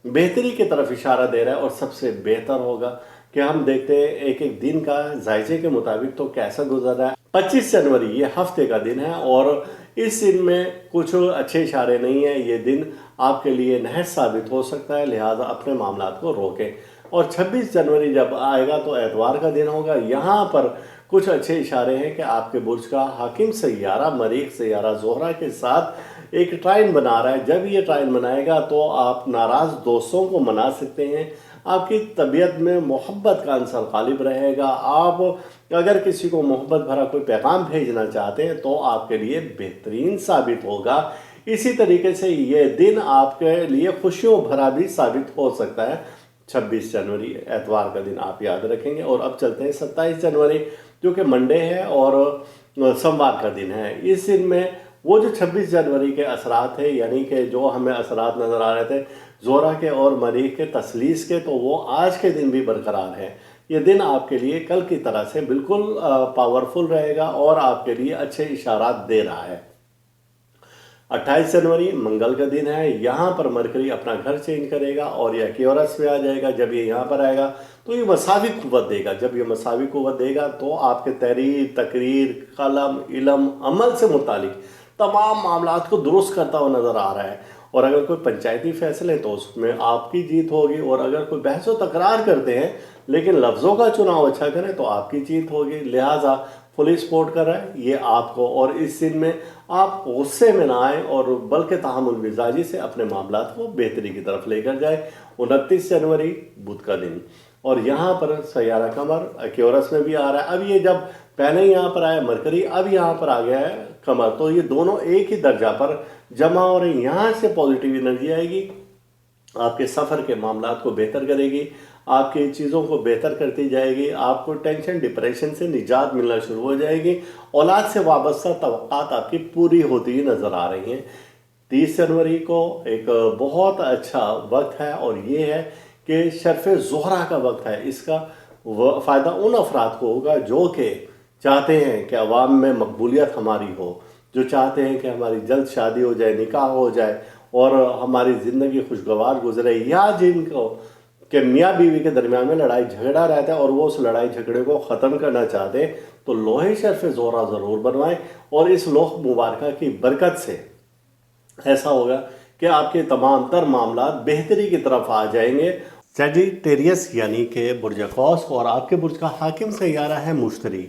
बेहतरी की तरफ इशारा दे रहा है। और सबसे बेहतर होगा कि हम देखते हैं एक एक दिन का जायचे के मुताबिक तो कैसा गुजर रहा है। 25 जनवरी ये हफ्ते का दिन है, और इस दिन में कुछ अच्छे इशारे नहीं है। ये दिन आपके लिए नहस साबित हो सकता है, लिहाजा अपने मामलात को रोकें। और 26 जनवरी जब आएगा तो एतवार का दिन होगा। यहाँ पर कुछ अच्छे इशारे हैं कि आपके बुर्ज का हाकिम सैयारा मरीख सैयारा ज़ोहरा के साथ एक ट्राइन बना रहा है। जब ये ट्राइन बनाएगा तो आप नाराज़ दोस्तों को मना सकते हैं, आपकी तबीयत में मोहब्बत का अंसर गालिब रहेगा। आप अगर किसी को मोहब्बत भरा कोई पैगाम भेजना चाहते हैं तो आपके लिए बेहतरीन साबित होगा। इसी तरीके से ये दिन आपके लिए खुशियों भरा भी साबित हो सकता है। 26 जनवरी एतवार का दिन आप याद रखेंगे। और अब चलते हैं 27 जनवरी जो कि मंडे है और सोमवार का दिन है। इस दिन में वो जो 26 जनवरी के असरात है, यानी कि जो हमें असरात नज़र आ रहे थे ज़ोहरा के और मरीख के तसलीस के, तो वो आज के दिन भी बरकरार है। ये दिन आपके लिए कल की तरह से बिल्कुल पावरफुल रहेगा और आपके लिए अच्छे इशारात दे रहा है। 28 जनवरी मंगल का दिन है। यहाँ पर मरकरी अपना घर चेंज करेगा और यह एक्वेरियस में आ जाएगा। जब ये यहाँ पर आएगा तो ये मसावी कुव्वत देगा। जब ये मसावी कुव्वत देगा तो आपके तहरीर, तकरीर, कलम, इलम, अमल से मुतालिक तमाम मामलात को दुरुस्त करता हुआ नज़र आ रहा है। और अगर कोई पंचायती फैसले तो उसमें आपकी जीत होगी, और अगर कोई बहस व तकरार करते हैं लेकिन लफ्ज़ों का चुनाव अच्छा करें तो आपकी जीत होगी। लिहाजा फुली सपोर्ट कर रहा है ये आपको। और इस दिन में आप गुस्से में ना आए और बल्कि तहम्मुल मिजाजी से अपने मामलात को बेहतरी की तरफ लेकर जाए। 29 जनवरी बुध का दिन, और यहाँ पर सैयारा कमर एक्वेरियस में भी आ रहा है। अब ये जब पहले यहाँ पर आया मरकरी, अब यहाँ पर आ गया है कमर, तो ये दोनों एक ही दर्जा पर जमा हो रहे हैं। यहाँ से पॉजिटिव एनर्जी आएगी, आपके सफ़र के मामलात को बेहतर करेगी, आपकी चीज़ों को बेहतर करती जाएगी, आपको टेंशन डिप्रेशन से निजात मिलना शुरू हो जाएगी। औलाद से वाबस्ता तवक्कात आपकी पूरी होती हुई नज़र आ रही हैं। 30 जनवरी को एक बहुत अच्छा वक्त है, और ये है कि शर्फ़ ज़ोहरा का वक्त है। इसका फ़ायदा उन अफराद को होगा जो कि चाहते हैं कि अवाम में मकबूलियत हमारी हो, जो चाहते हैं कि हमारी जल्द शादी हो जाए, निकाह हो जाए और हमारी ज़िंदगी खुशगवार गुजरे, या जिनको कि मियाँ बीवी के दरमियान में लड़ाई झगड़ा रहता है और वो उस लड़ाई झगड़े को ख़त्म करना चाहते हैं, तो लोहे शर्फ़ ज़ोहरा ज़रूर बनवाएं। और इस लोह मुबारक की बरकत से ऐसा होगा कि आपके तमाम तर मामलात बेहतरी की तरफ आ जाएंगे। सजिटेरियस यानी कि बुर्ज कौस, और आपके बुर्ज का हाकिम सैयारा है मुश्तरी।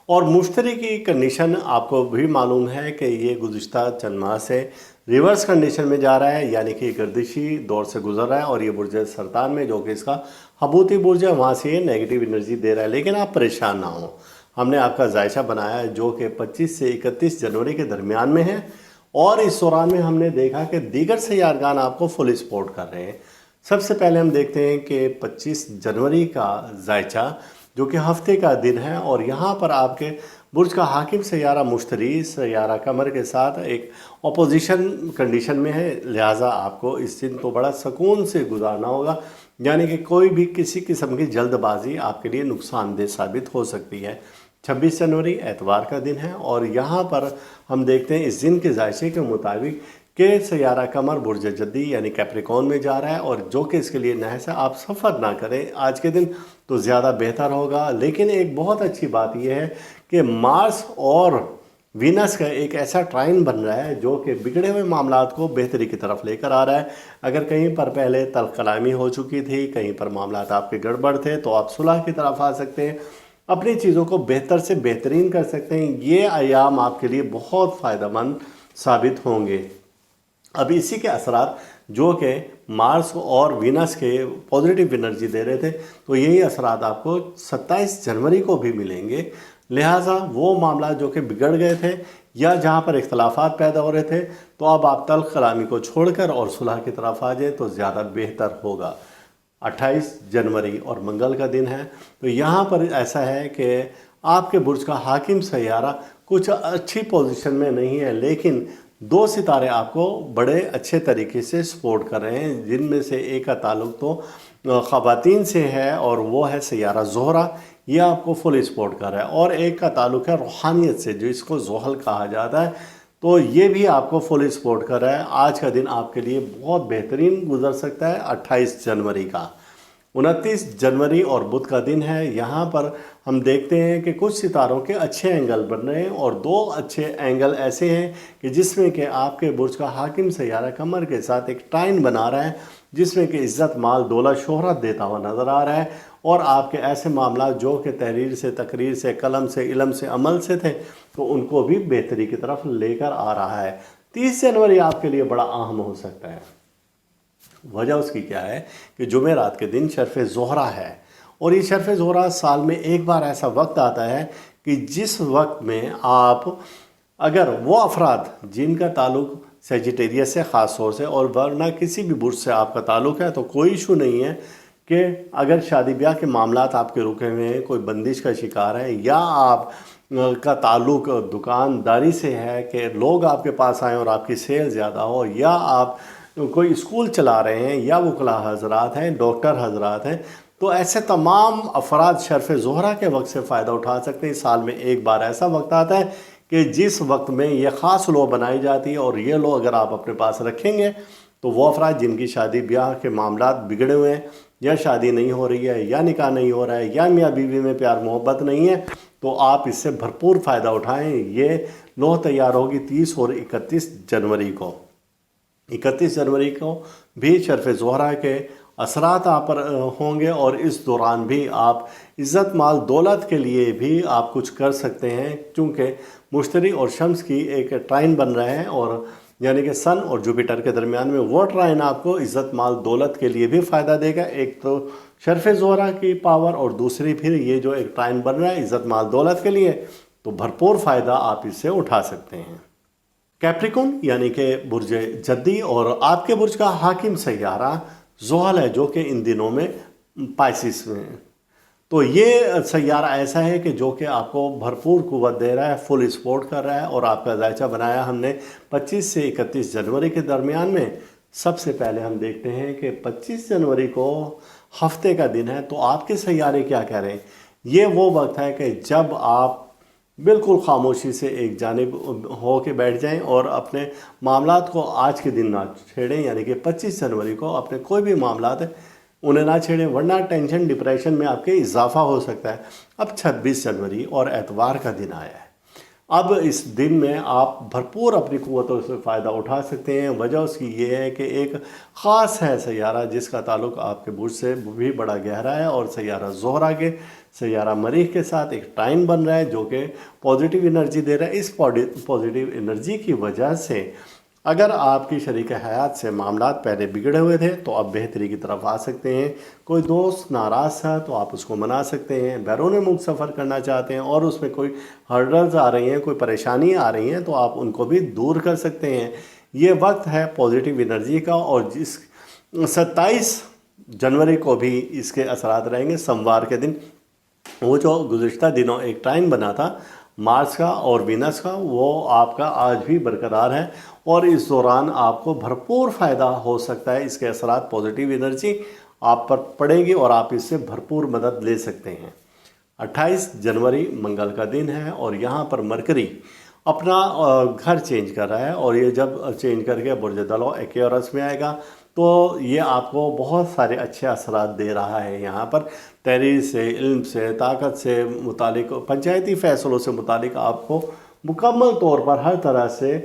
और मुश्तरी की कंडीशन आपको भी मालूम है कि ये गुज़िश्ता चंद माह से रिवर्स कंडीशन में जा रहा है, यानी कि गर्दिशी दौर से गुजर रहा है। और ये बुर्ज सरतान में जो कि इसका हबूती बुर्ज है, वहाँ से ये नेगेटिव एनर्जी दे रहा है। लेकिन आप परेशान ना हो, हमने आपका जायशा बनाया है जो कि 25 से 31 जनवरी के दरमियान में है। और इस दौरान में हमने देखा कि दीगर सैयारगान आपको फुल सपोर्ट कर रहे हैं। सबसे पहले हम देखते हैं कि 25 जनवरी का जायचा जो कि हफ्ते का दिन है, और यहाँ पर आपके बुर्ज का हाकिम सैयारा मुश्तरी सैयारा कमर के साथ एक अपोजिशन कंडीशन में है। लिहाजा आपको इस दिन तो बड़ा सुकून से गुजारना होगा, यानी कि कोई भी किसी किस्म की जल्दबाजी आपके लिए नुकसानदेह साबित हो सकती है। 26 जनवरी एतवार का दिन है, और यहाँ पर हम देखते हैं इस दिन के जायचे के मुताबिक कि सैयारा कमर बुर्ज जद्दी यानी कैप्रिकॉर्न में जा रहा है, और जो कि इसके लिए नहस है आप सफ़र ना करें आज के दिन तो ज़्यादा बेहतर होगा। लेकिन एक बहुत अच्छी बात यह है कि मार्स और वीनस का एक ऐसा ट्राइन बन रहा है जो कि बिगड़े हुए मामलात को बेहतरी की तरफ लेकर आ रहा है। अगर कहीं पर पहले तल्ख कलामी हो चुकी थी, कहीं पर मामलात आपके गड़बड़ थे, तो आप सुलह की तरफ आ सकते हैं, अपनी चीज़ों को बेहतर से बेहतरीन कर सकते हैं। ये अयाम आपके लिए बहुत फ़ायदेमंद साबित होंगे। अब इसी के असरात जो कि मार्स और वीनस के पॉजिटिव एनर्जी दे रहे थे, तो यही असरात आपको 27 जनवरी को भी मिलेंगे। लिहाजा वो मामला जो कि बिगड़ गए थे या जहाँ पर इख्तलाफात पैदा हो रहे थे, तो अब आप तल्ख कलामी को छोड़कर और सुलह की तरफ आ जाए तो ज़्यादा बेहतर होगा। 28 जनवरी और मंगल का दिन है, तो यहाँ पर ऐसा है कि आपके बुर्ज का हाकिम सैयारा कुछ अच्छी पोजीशन में नहीं है, लेकिन 2 सितारे आपको बड़े अच्छे तरीके से सपोर्ट कर रहे हैं, जिनमें से एक का ताल्लुक तो ख़वातीन से है और वो है सैयारा ज़ोहरा, ये आपको फुल सपोर्ट कर रहा है, और एक का ताल्लुक है रूहानियत से जो इसको ज़ोहल कहा जाता है, तो ये भी आपको फुल सपोर्ट कर रहा है। आज का दिन आपके लिए बहुत बेहतरीन गुजर सकता है 28 जनवरी का। 29 जनवरी और बुध का दिन है। यहाँ पर हम देखते हैं कि कुछ सितारों के अच्छे एंगल बन रहे हैं, और 2 अच्छे एंगल ऐसे हैं कि जिसमें कि आपके बुर्ज का हाकिम सैयारा कमर के साथ एक टाइन बना रहा है, जिसमें कि इज़्ज़त माल दौलत शोहरत देता हुआ नज़र आ रहा है, और आपके ऐसे मामला जो कि तहरीर से, तकरीर से, कलम से, इल्म से, अमल से थे, तो उनको भी बेहतरी की तरफ लेकर आ रहा है। 30 जनवरी आपके लिए बड़ा अहम हो सकता है। वजह उसकी क्या है कि जुमेरात के दिन शर्फ़ ज़ोहरा है, और ये शर्फ़ ज़ोहरा साल में एक बार ऐसा वक्त आता है कि जिस वक्त में आप, अगर वो अफराद जिनका ताल्लुक सेजिटेरियस से ख़ास तौर से, और वरना किसी भी बुर्ज से आपका ताल्लुक है, तो कोई इशू नहीं है कि अगर शादी ब्याह के मामलात आपके रुके हुए हैं, कोई बंदिश का शिकार है, या आप का ताल्लुक दुकानदारी से है कि लोग आपके पास आएँ और आपकी सेल ज़्यादा हो, या आप कोई स्कूल चला रहे हैं, या वकला हजरात हैं, डॉक्टर हजरात हैं, तो ऐसे तमाम अफराद शर्फ़ ज़ोहरा के वक्त से फ़ायदा उठा सकते हैं। साल में एक बार ऐसा वक्त आता है कि जिस वक्त में ये ख़ास लॉ बनाई जाती है, और ये लॉ अगर आप अपने पास रखेंगे तो वो अफराद जिनकी शादी ब्याह के मामलात बिगड़े हुए हैं, या शादी नहीं हो रही है, या निकाह नहीं हो रहा है, या मियाँ बीवी में प्यार मोहब्बत नहीं है, तो आप इससे भरपूर फ़ायदा उठाएँ। ये लॉ तैयार होगी 30 और 31 जनवरी को। 31 जनवरी को भी शर्फ़ ज़ोहरा के असरात आप पर होंगे, और इस दौरान भी आप इज़्ज़त माल दौलत के लिए भी आप कुछ कर सकते हैं, क्योंकि मुश्तरी और शम्स की एक ट्राइन बन रहा है, और यानी कि सन और जुपिटर के दरमियान में वो ट्राइन आपको इज़्ज़त माल दौलत के लिए भी फ़ायदा देगा। एक तो शर्फ़ ज़ोहरा की पावर, और दूसरी फिर ये जो एक ट्राइन बन रहा है इज़्ज़त माल दौलत के लिए, तो भरपूर फ़ायदा आप इससे उठा सकते हैं। कैप्रिकॉर्न यानी कि बुर्ज जद्दी, और आपके बुर्ज का हाकिम सैयारा ज़ोहल है, जो कि इन दिनों में पाइसिस में है। तो ये सैयारा ऐसा है कि जो कि आपको भरपूर कुव्वत दे रहा है, फुल सपोर्ट कर रहा है, और आपका जायचा बनाया हमने 25 से 31 जनवरी के दरमियान में। सबसे पहले हम देखते हैं कि 25 जनवरी को हफ्ते का दिन है, तो आपके सैयारे क्या कह रहे हैं। ये वो वक्त है कि जब आप बिल्कुल खामोशी से एक जानिब हो के बैठ जाएं, और अपने मामलात को आज के दिन ना छेड़ें, यानी कि 25 जनवरी को अपने कोई भी मामलात है उन्हें ना छेड़ें, वरना टेंशन डिप्रेशन में आपके इजाफा हो सकता है। अब 26 जनवरी और एतवार का दिन आया है। अब इस दिन में आप भरपूर अपनी क़ुव्वतों से फ़ायदा उठा सकते हैं। वजह उसकी ये है कि एक ख़ास है सैयारा जिसका ताल्लुक़ आपके बुर्ज से भी बड़ा गहरा है, और सैयारा ज़ोहरा के सैयारा मरीख़ के साथ एक टाइन बन रहा है जो कि पॉजिटिव एनर्जी दे रहा है। इस पॉजिटिव एनर्जी की वजह से अगर आपकी शरीक हयात से मामलात पहले बिगड़े हुए थे तो अब बेहतरी की तरफ आ सकते हैं। कोई दोस्त नाराज़ था तो आप उसको मना सकते हैं। बैरून मुल्क सफ़र करना चाहते हैं और उसमें कोई हर्डल्स आ रही हैं, कोई परेशानी आ रही हैं, तो आप उनको भी दूर कर सकते हैं। ये वक्त है पॉजिटिव एनर्जी का, और जिस 27 जनवरी को भी इसके असरात रहेंगे। सोमवार के दिन वो जो गुज़िश्ता दिनों एक टाइम बना था मार्स का और वीनस का, वो आपका आज भी बरकरार है, और इस दौरान आपको भरपूर फ़ायदा हो सकता है। इसके असरात पॉजिटिव एनर्जी आप पर पड़ेगी और आप इससे भरपूर मदद ले सकते हैं। 28 जनवरी मंगल का दिन है, और यहाँ पर मरकरी अपना घर चेंज कर रहा है, और ये जब चेंज करके बुर्ज दलो एक्वेरियस में आएगा तो ये आपको बहुत सारे अच्छे असरात दे रहा है। यहाँ पर तहरीर से, इल्म से, ताकत से मुतालिक, पंचायती फ़ैसलों से मुतालिक आपको मुकम्मल तौर पर हर तरह से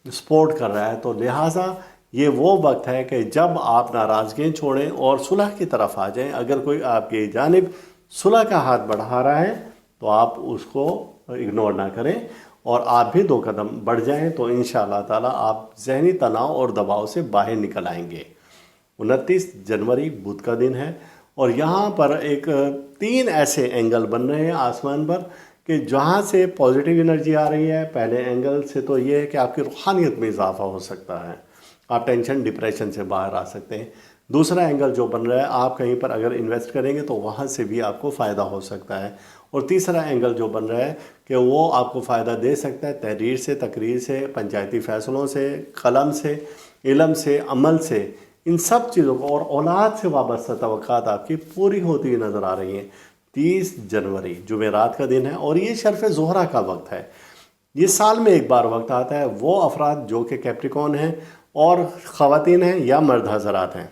सपोर्ट कर रहा है। तो लिहाजा ये वो वक्त है कि जब आप नाराज़गी छोड़ें और सुलह की तरफ आ जाएं। अगर कोई आपकी जानिब सुलह का हाथ बढ़ा रहा है तो आप उसको इग्नोर ना करें, और आप भी 2 कदम बढ़ जाएं, तो इंशाअल्लाह ताला आप ज़हनी तनाव और दबाव से बाहर निकल आएंगे। 29 जनवरी बुध का दिन है और यहाँ पर एक 3 ऐसे एंगल बन रहे हैं आसमान पर कि जहाँ से पॉजिटिव एनर्जी आ रही है। पहले एंगल से तो ये है कि आपकी रूहानियत में इजाफा हो सकता है, आप टेंशन डिप्रेशन से बाहर आ सकते हैं। दूसरा एंगल जो बन रहा है, आप कहीं पर अगर इन्वेस्ट करेंगे तो वहाँ से भी आपको फ़ायदा हो सकता है। और तीसरा एंगल जो बन रहा है कि वो आपको फ़ायदा दे सकता है तहरीर से, तकरीर से, पंचायती फ़ैसलों से, कलम से, इल्म से, अमल से, इन सब चीज़ों को, और औलाद से वाबस्ता तवक्कात आपकी पूरी होती हुई नज़र आ रही हैं। 30 जनवरी जुमेरात का दिन है और ये शर्फ़ ज़ोहरा का वक्त है। ये साल में एक बार वक्त आता है। वो अफराद जो कि कैप्रिकॉन हैं और ख़वातीन हैं या मर्द हज़रात हैं,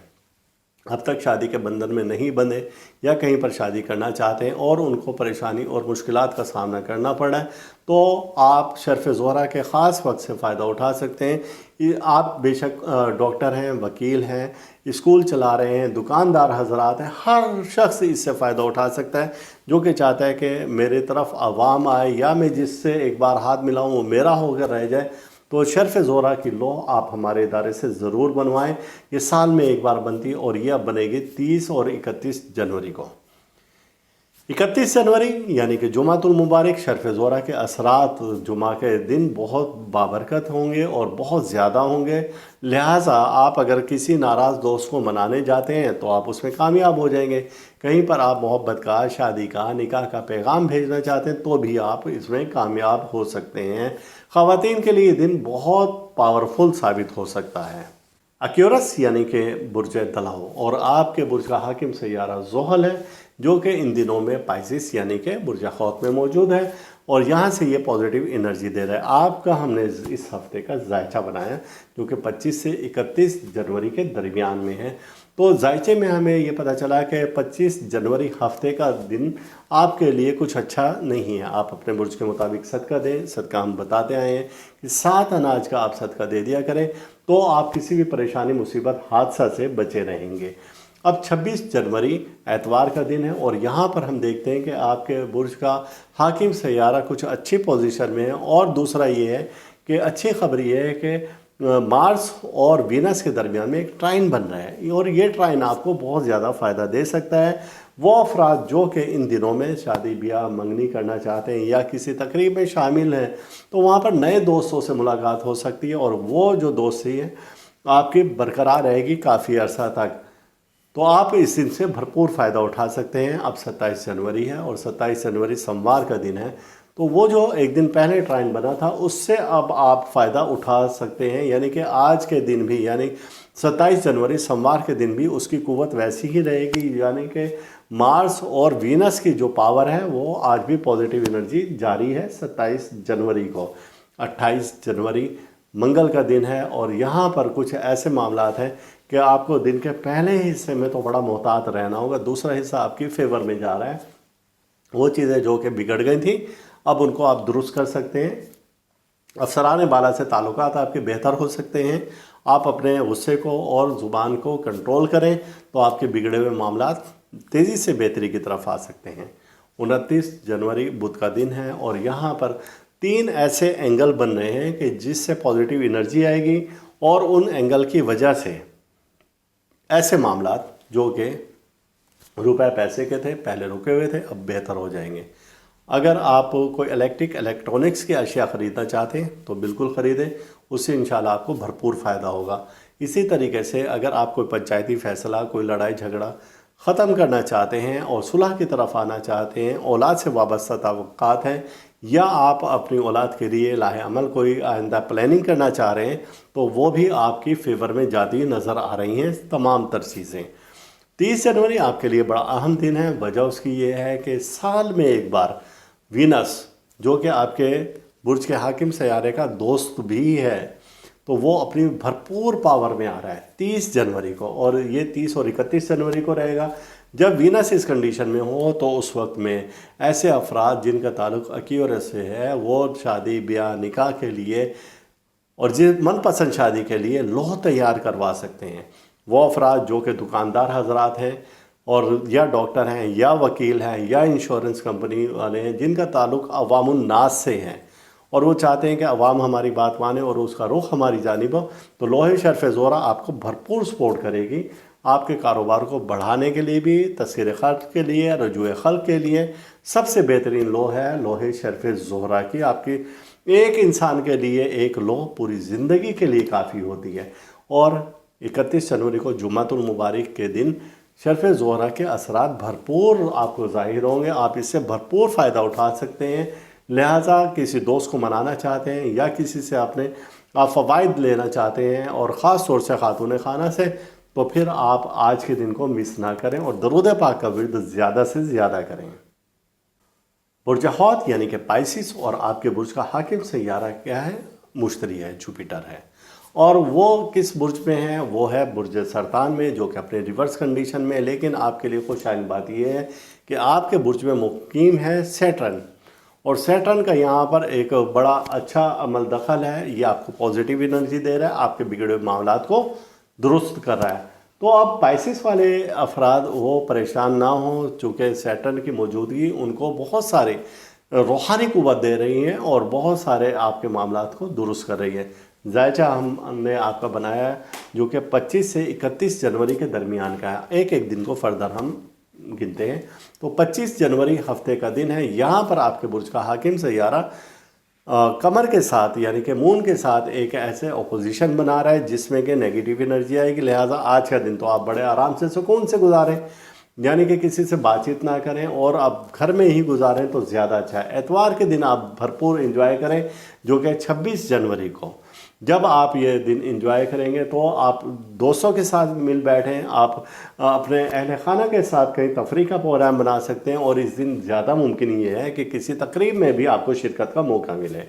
अब तक शादी के बंधन में नहीं बंधे या कहीं पर शादी करना चाहते हैं और उनको परेशानी और मुश्किलात का सामना करना पड़ा है, तो आप शर्फ़ ज़ोहरा के ख़ास वक्त से फ़ायदा उठा सकते हैं। आप बेशक डॉक्टर हैं, वकील हैं, स्कूल चला रहे हैं, दुकानदार हज़रात हैं, हर शख्स इससे फ़ायदा उठा सकता है जो कि चाहता है कि मेरे तरफ आवाम आए या मैं जिससे एक बार हाथ मिलाऊँ वो मेरा होकर रह जाए। तो शर्फ़ ज़ोहरा की लौ आप हमारे इदारे से ज़रूर बनवाएं। ये साल में एक बार बनती है और ये अब बनेगी 30 और 31 जनवरी को। 31 जनवरी यानी कि जुमातुल मुबारक, शर्फ़ ज़ोहरा के असरात जुमा के दिन बहुत बाबरकत होंगे और बहुत ज़्यादा होंगे। लिहाजा आप अगर किसी नाराज़ दोस्त को मनाने जाते हैं तो आप उसमें कामयाब हो जाएंगे। कहीं पर आप मोहब्बत का, शादी का, निकाह का पैगाम भेजना चाहते हैं तो भी आप इसमें कामयाब हो सकते हैं। ख़वातीन के लिए ये दिन बहुत पावरफुल साबित हो सकता है। एक्यूरस यानी कि बुर्ज दलाओ और आपके बुर्ज का हाकिम सैयारा ज़ुहल है जो कि इन दिनों में पाइसिस यानी कि बुर्ज खौत में मौजूद है और यहाँ से ये पॉजिटिव एनर्जी दे रहा है। आपका हमने इस हफ्ते का जायचा बनाया जो कि 25 से 31 जनवरी के दरमियान में है। तो जायचे में हमें ये पता चला कि 25 जनवरी हफ्ते का दिन आपके लिए कुछ अच्छा नहीं है। आप अपने बुर्ज के मुताबिक सदका दें। सदका हम बताते आए हैं कि 7 अनाज का आप सदका दे दिया करें तो आप किसी भी परेशानी, मुसीबत, हादसा से बचे रहेंगे। अब 26 जनवरी एतवार का दिन है और यहाँ पर हम देखते हैं कि आपके बुर्ज का हाकिम सैयारा कुछ अच्छी पोजीशन में है। और दूसरा ये है कि अच्छी खबर ये है कि मार्स और वीनस के दरमियान में एक ट्राइन बन रहा है और ये ट्राइन आपको बहुत ज़्यादा फ़ायदा दे सकता है। वो अफराद जो कि इन दिनों में शादी ब्याह, मंगनी करना चाहते हैं या किसी तकरीब में शामिल हैं तो वहाँ पर नए दोस्तों से मुलाकात हो सकती है और वो जो दोस्ती है आपकी बरकरार रहेगी काफ़ी अर्सा तक। तो आप इस दिन से भरपूर फ़ायदा उठा सकते हैं। अब 27 जनवरी है और 27 जनवरी सोमवार का दिन है, तो वो जो एक दिन पहले ट्राइन बना था उससे अब आप फ़ायदा उठा सकते हैं। यानी कि आज के दिन भी, यानी 27 जनवरी सोमवार के दिन भी उसकी कुव्वत वैसी ही रहेगी। यानी कि मार्स और वीनस की जो पावर है वो आज भी पॉजिटिव एनर्जी जारी है 27 जनवरी को। 28 जनवरी मंगल का दिन है और यहाँ पर कुछ ऐसे मामलात हैं कि आपको दिन के पहले हिस्से में तो बड़ा मोहतात रहना होगा। दूसरा हिस्सा आपकी फेवर में जा रहा है। वो चीज़ें जो कि बिगड़ गई थी अब उनको आप दुरुस्त कर सकते हैं। अफसरान बाला से ताल्लुकात आपके बेहतर हो सकते हैं। आप अपने गुस्से को और ज़ुबान को कंट्रोल करें तो आपके बिगड़े हुए मामलात तेज़ी से बेहतरी की तरफ आ सकते हैं। 29 जनवरी बुध का दिन है और यहाँ पर 3 ऐसे एंगल बन रहे हैं कि जिससे पॉजिटिव एनर्जी आएगी और उन एंगल की वजह से ऐसे मामलात जो कि रुपए पैसे के थे, पहले रुके हुए थे, अब बेहतर हो जाएंगे। अगर आप कोई इलेक्ट्रॉनिक्स की अशिया ख़रीदना चाहते हैं तो बिल्कुल ख़रीदें, उससे इंशाल्लाह आपको भरपूर फ़ायदा होगा। इसी तरीके से अगर आप कोई पंचायती फ़ैसला, कोई लड़ाई झगड़ा ख़त्म करना चाहते हैं और सुलह की तरफ आना चाहते हैं, औलाद से वाबस्ता ताल्लुकात हैं या आप अपनी औलाद के लिए लाहे अमल कोई आइंदा प्लानिंग करना चाह रहे हैं तो वो भी आपकी फेवर में जाती नज़र आ रही हैं तमाम तर चीज़ें। 30 जनवरी आपके लिए बड़ा अहम दिन है। वजह उसकी ये है कि साल में एक बार वीनस जो कि आपके बुर्ज के हाकिम सैयारे का दोस्त भी है तो वो अपनी भरपूर पावर में आ रहा है 30 जनवरी को और ये 30 और 31 जनवरी को रहेगा। जब वीनस इस कंडीशन में हो तो उस वक्त में ऐसे अफराद जिनका ताल्लुक़ एक्यूरस से है वो शादी ब्याह निकाह के लिए और जिस मनपसंद शादी के लिए लोह तैयार करवा सकते हैं। वो अफराद जो कि दुकानदार हजरात हैं और या डॉक्टर हैं या वकील हैं या इंश्योरेंस कंपनी वाले हैं जिनका ताल्लुक़ अवामुन नास से है और वो चाहते हैं कि अवाम हमारी बात माने और उसका रुख हमारी जानिब हो, तो लोहे शर्फ़ ज़ोहरा आपको भरपूर सपोर्ट करेगी آپ کے کاروبار کو بڑھانے کے لیے بھی، تسخیر خرچ کے لیے، رجوع خلق کے لیے سب سے بہترین لو ہے لوح شرف زہرہ کی۔ آپ کی ایک انسان کے لیے ایک لو پوری زندگی کے لیے کافی ہوتی ہے۔ اور 31 جنوری کو جمعۃ المبارک کے دن شرف زہرہ کے اثرات بھرپور آپ کو ظاہر ہوں گے، آپ اس سے بھرپور فائدہ اٹھا سکتے ہیں۔ لہٰذا کسی دوست کو منانا چاہتے ہیں یا کسی سے آپ فوائد لینا چاہتے ہیں، اور خاص طور سے خاتون خانہ سے، تو پھر آپ آج کے دن کو مس نہ کریں اور درود پاک کا ورد زیادہ سے زیادہ کریں۔ برج حوت یعنی کہ پائسس، اور آپ کے برج کا حاکم سیارہ کیا ہے؟ مشتری ہے، جوپیٹر ہے، اور وہ کس برج میں ہے؟ وہ ہے برج سرطان میں، جو کہ اپنے ریورس کنڈیشن میں۔ لیکن آپ کے لیے خوشائن بات یہ ہے کہ آپ کے برج میں مقیم ہے سیٹرن، اور سیٹرن کا یہاں پر ایک بڑا اچھا عمل دخل ہے، یہ آپ کو پازیٹیو انرجی دے رہا ہے، آپ کے بگڑے ہوئے معاملات کو درست کر رہا ہے۔ تو اب پائسس والے افراد وہ پریشان نہ ہوں، چونکہ سیٹرن کی موجودگی ان کو بہت سارے روحانی قوت دے رہی ہے اور بہت سارے آپ کے معاملات کو درست کر رہی ہے۔ ذائچہ ہم نے آپ کا بنایا ہے جو کہ 25 سے 31 جنوری کے درمیان کا ہے، ایک دن کو فردر ہم گنتے ہیں۔ تو 25 جنوری ہفتے کا دن ہے، یہاں پر آپ کے برج کا حاکم سیارہ قمر کے ساتھ یعنی کہ مون کے ساتھ ایک ایسے اپوزیشن بنا رہا ہے جس میں کہ نیگیٹیو انرجی آئے گی۔ لہٰذا آج کا دن تو آپ بڑے آرام سے سکون سے گزاریں، یعنی کہ کسی سے بات چیت نہ کریں اور آپ گھر میں ہی گزاریں تو زیادہ اچھا ہے۔ اتوار کے دن آپ بھرپور انجوائے کریں، جو کہ 26 جنوری کو جب آپ یہ دن انجوائے کریں گے تو آپ دوستوں کے ساتھ مل بیٹھیں، آپ اپنے اہل خانہ کے ساتھ کہیں تفریح کا پروگرام بنا سکتے ہیں، اور اس دن زیادہ ممکن یہ ہے کہ کسی تقریب میں بھی آپ کو شرکت کا موقع ملے۔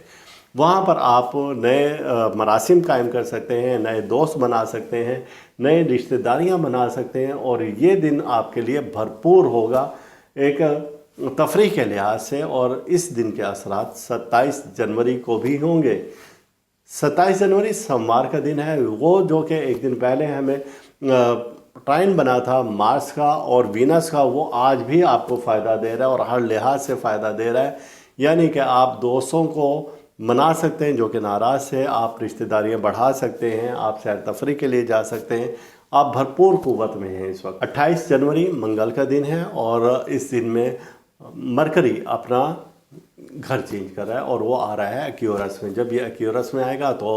وہاں پر آپ نئے مراسم قائم کر سکتے ہیں، نئے دوست بنا سکتے ہیں، نئے رشتہ داریاں بنا سکتے ہیں، اور یہ دن آپ کے لیے بھرپور ہوگا ایک تفریح کے لحاظ سے۔ اور اس دن کے اثرات 27 جنوری کو بھی ہوں گے۔ 27 جنوری سوموار کا دن ہے، وہ جو کہ ایک دن پہلے ہمیں ٹرائن بنا تھا مارس کا اور وینس کا، وہ آج بھی آپ کو فائدہ دے رہا ہے اور ہر لحاظ سے فائدہ دے رہا ہے۔ یعنی کہ آپ دوستوں کو منا سکتے ہیں جو کہ ناراض سے، آپ رشتہ داریاں بڑھا سکتے ہیں، آپ سیر تفریح کے لیے جا سکتے ہیں، آپ بھرپور قوت میں ہیں اس وقت۔ 28 جنوری منگل کا دن ہے، اور اس دن میں مرکری اپنا گھر چینج کر رہا ہے اور وہ آ رہا ہے ایکیورس میں۔ جب یہ ایکیورس میں آئے گا تو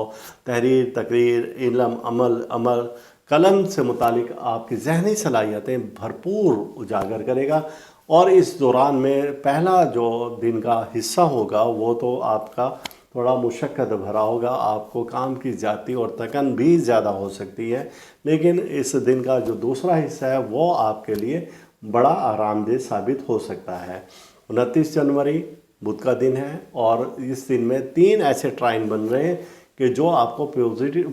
تحریر، تقریر، علم، عمل قلم سے متعلق آپ کی ذہنی صلاحیتیں بھرپور اجاگر کرے گا، اور اس دوران میں پہلا جو دن کا حصہ ہوگا وہ تو آپ کا تھوڑا مشقت بھرا ہوگا، آپ کو کام کی زیادتی اور تھکن بھی زیادہ ہو سکتی ہے، لیکن اس دن کا جو دوسرا حصہ ہے وہ آپ کے لیے بڑا آرام دہ ثابت ہو سکتا ہے۔ 29 جنوری بدھ کا دن ہے، اور اس دن میں 3 ایسے ٹرائن بن رہے ہیں کہ جو آپ کو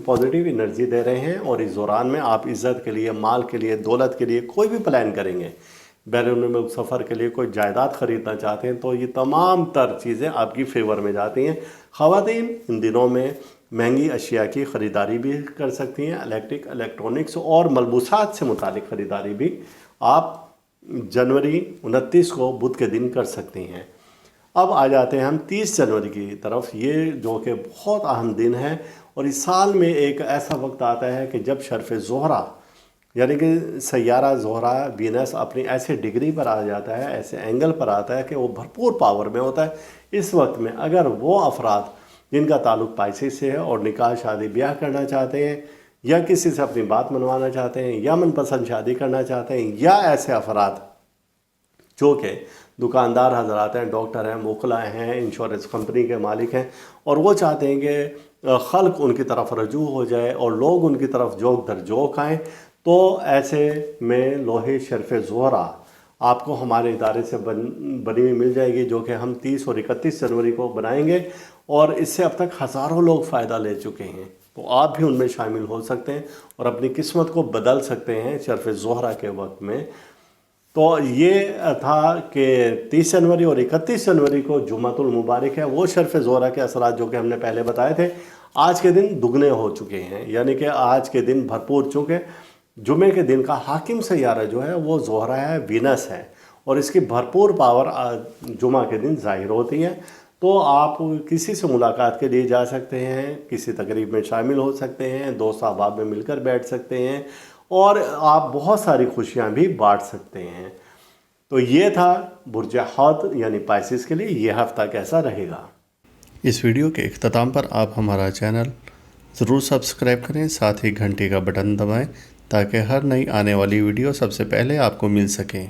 پازیٹیو انرجی دے رہے ہیں، اور اس دوران میں آپ عزت کے لیے، مال کے لیے، دولت کے لیے کوئی بھی پلان کریں گے، بیرون ملک سفر کے لیے کوئی جائیداد خریدنا چاہتے ہیں تو یہ تمام تر چیزیں آپ کی فیور میں جاتی ہیں۔ خواتین ان دنوں میں مہنگی اشیاء کی خریداری بھی کر سکتی ہیں، الیکٹرونکس اور ملبوسات سے متعلق خریداری بھی آپ جنوری 29 کو بدھ کے دن کر سکتی ہیں۔ اب آ جاتے ہیں ہم 30 جنوری کی طرف، یہ جو کہ بہت اہم دن ہے، اور اس سال میں ایک ایسا وقت آتا ہے کہ جب شرف زہرہ یعنی کہ سیارہ زہرہ وینس اپنی ایسے ڈگری پر آ جاتا ہے، ایسے اینگل پر آتا ہے کہ وہ بھرپور پاور میں ہوتا ہے۔ اس وقت میں اگر وہ افراد جن کا تعلق پائسس سے ہے اور نکاح شادی بیاہ کرنا چاہتے ہیں، یا کسی سے اپنی بات منوانا چاہتے ہیں، یا من پسند شادی کرنا چاہتے ہیں، یا ایسے افراد جو کہ دکاندار حضرات ہیں، ڈاکٹر ہیں، وکلا ہیں، انشورنس کمپنی کے مالک ہیں، اور وہ چاہتے ہیں کہ خلق ان کی طرف رجوع ہو جائے اور لوگ ان کی طرف جوک در جوک آئیں، تو ایسے میں لوح شرف زہرہ آپ کو ہمارے ادارے سے بنی ہوئی مل جائے گی، جو کہ ہم 30 اور 31 جنوری کو بنائیں گے، اور اس سے اب تک ہزاروں لوگ فائدہ لے چکے ہیں، تو آپ بھی ان میں شامل ہو سکتے ہیں اور اپنی قسمت کو بدل سکتے ہیں شرف زہرہ کے وقت میں۔ تو یہ تھا کہ 30 جنوری اور 31 جنوری کو جمعۃ المبارک ہے، وہ شرف زہرہ کے اثرات جو کہ ہم نے پہلے بتائے تھے آج کے دن دگنے ہو چکے ہیں، یعنی کہ آج کے دن بھرپور چونکہ جمعے کے دن کا حاکم سیارہ جو ہے وہ زہرہ ہے، وینس ہے، اور اس کی بھرپور پاور جمعہ کے دن ظاہر ہوتی ہے۔ تو آپ کسی سے ملاقات کے لیے جا سکتے ہیں، کسی تقریب میں شامل ہو سکتے ہیں، دوست احباب میں مل کر بیٹھ سکتے ہیں، اور آپ بہت ساری خوشیاں بھی بانٹ سکتے ہیں۔ تو یہ تھا برج حوت یعنی پائسس کے لیے یہ ہفتہ کیسا رہے گا۔ اس ویڈیو کے اختتام پر آپ ہمارا چینل ضرور سبسکرائب کریں، ساتھ ہی گھنٹی کا بٹن دبائیں تاکہ ہر نئی آنے والی ویڈیو سب سے پہلے آپ کو مل سکیں۔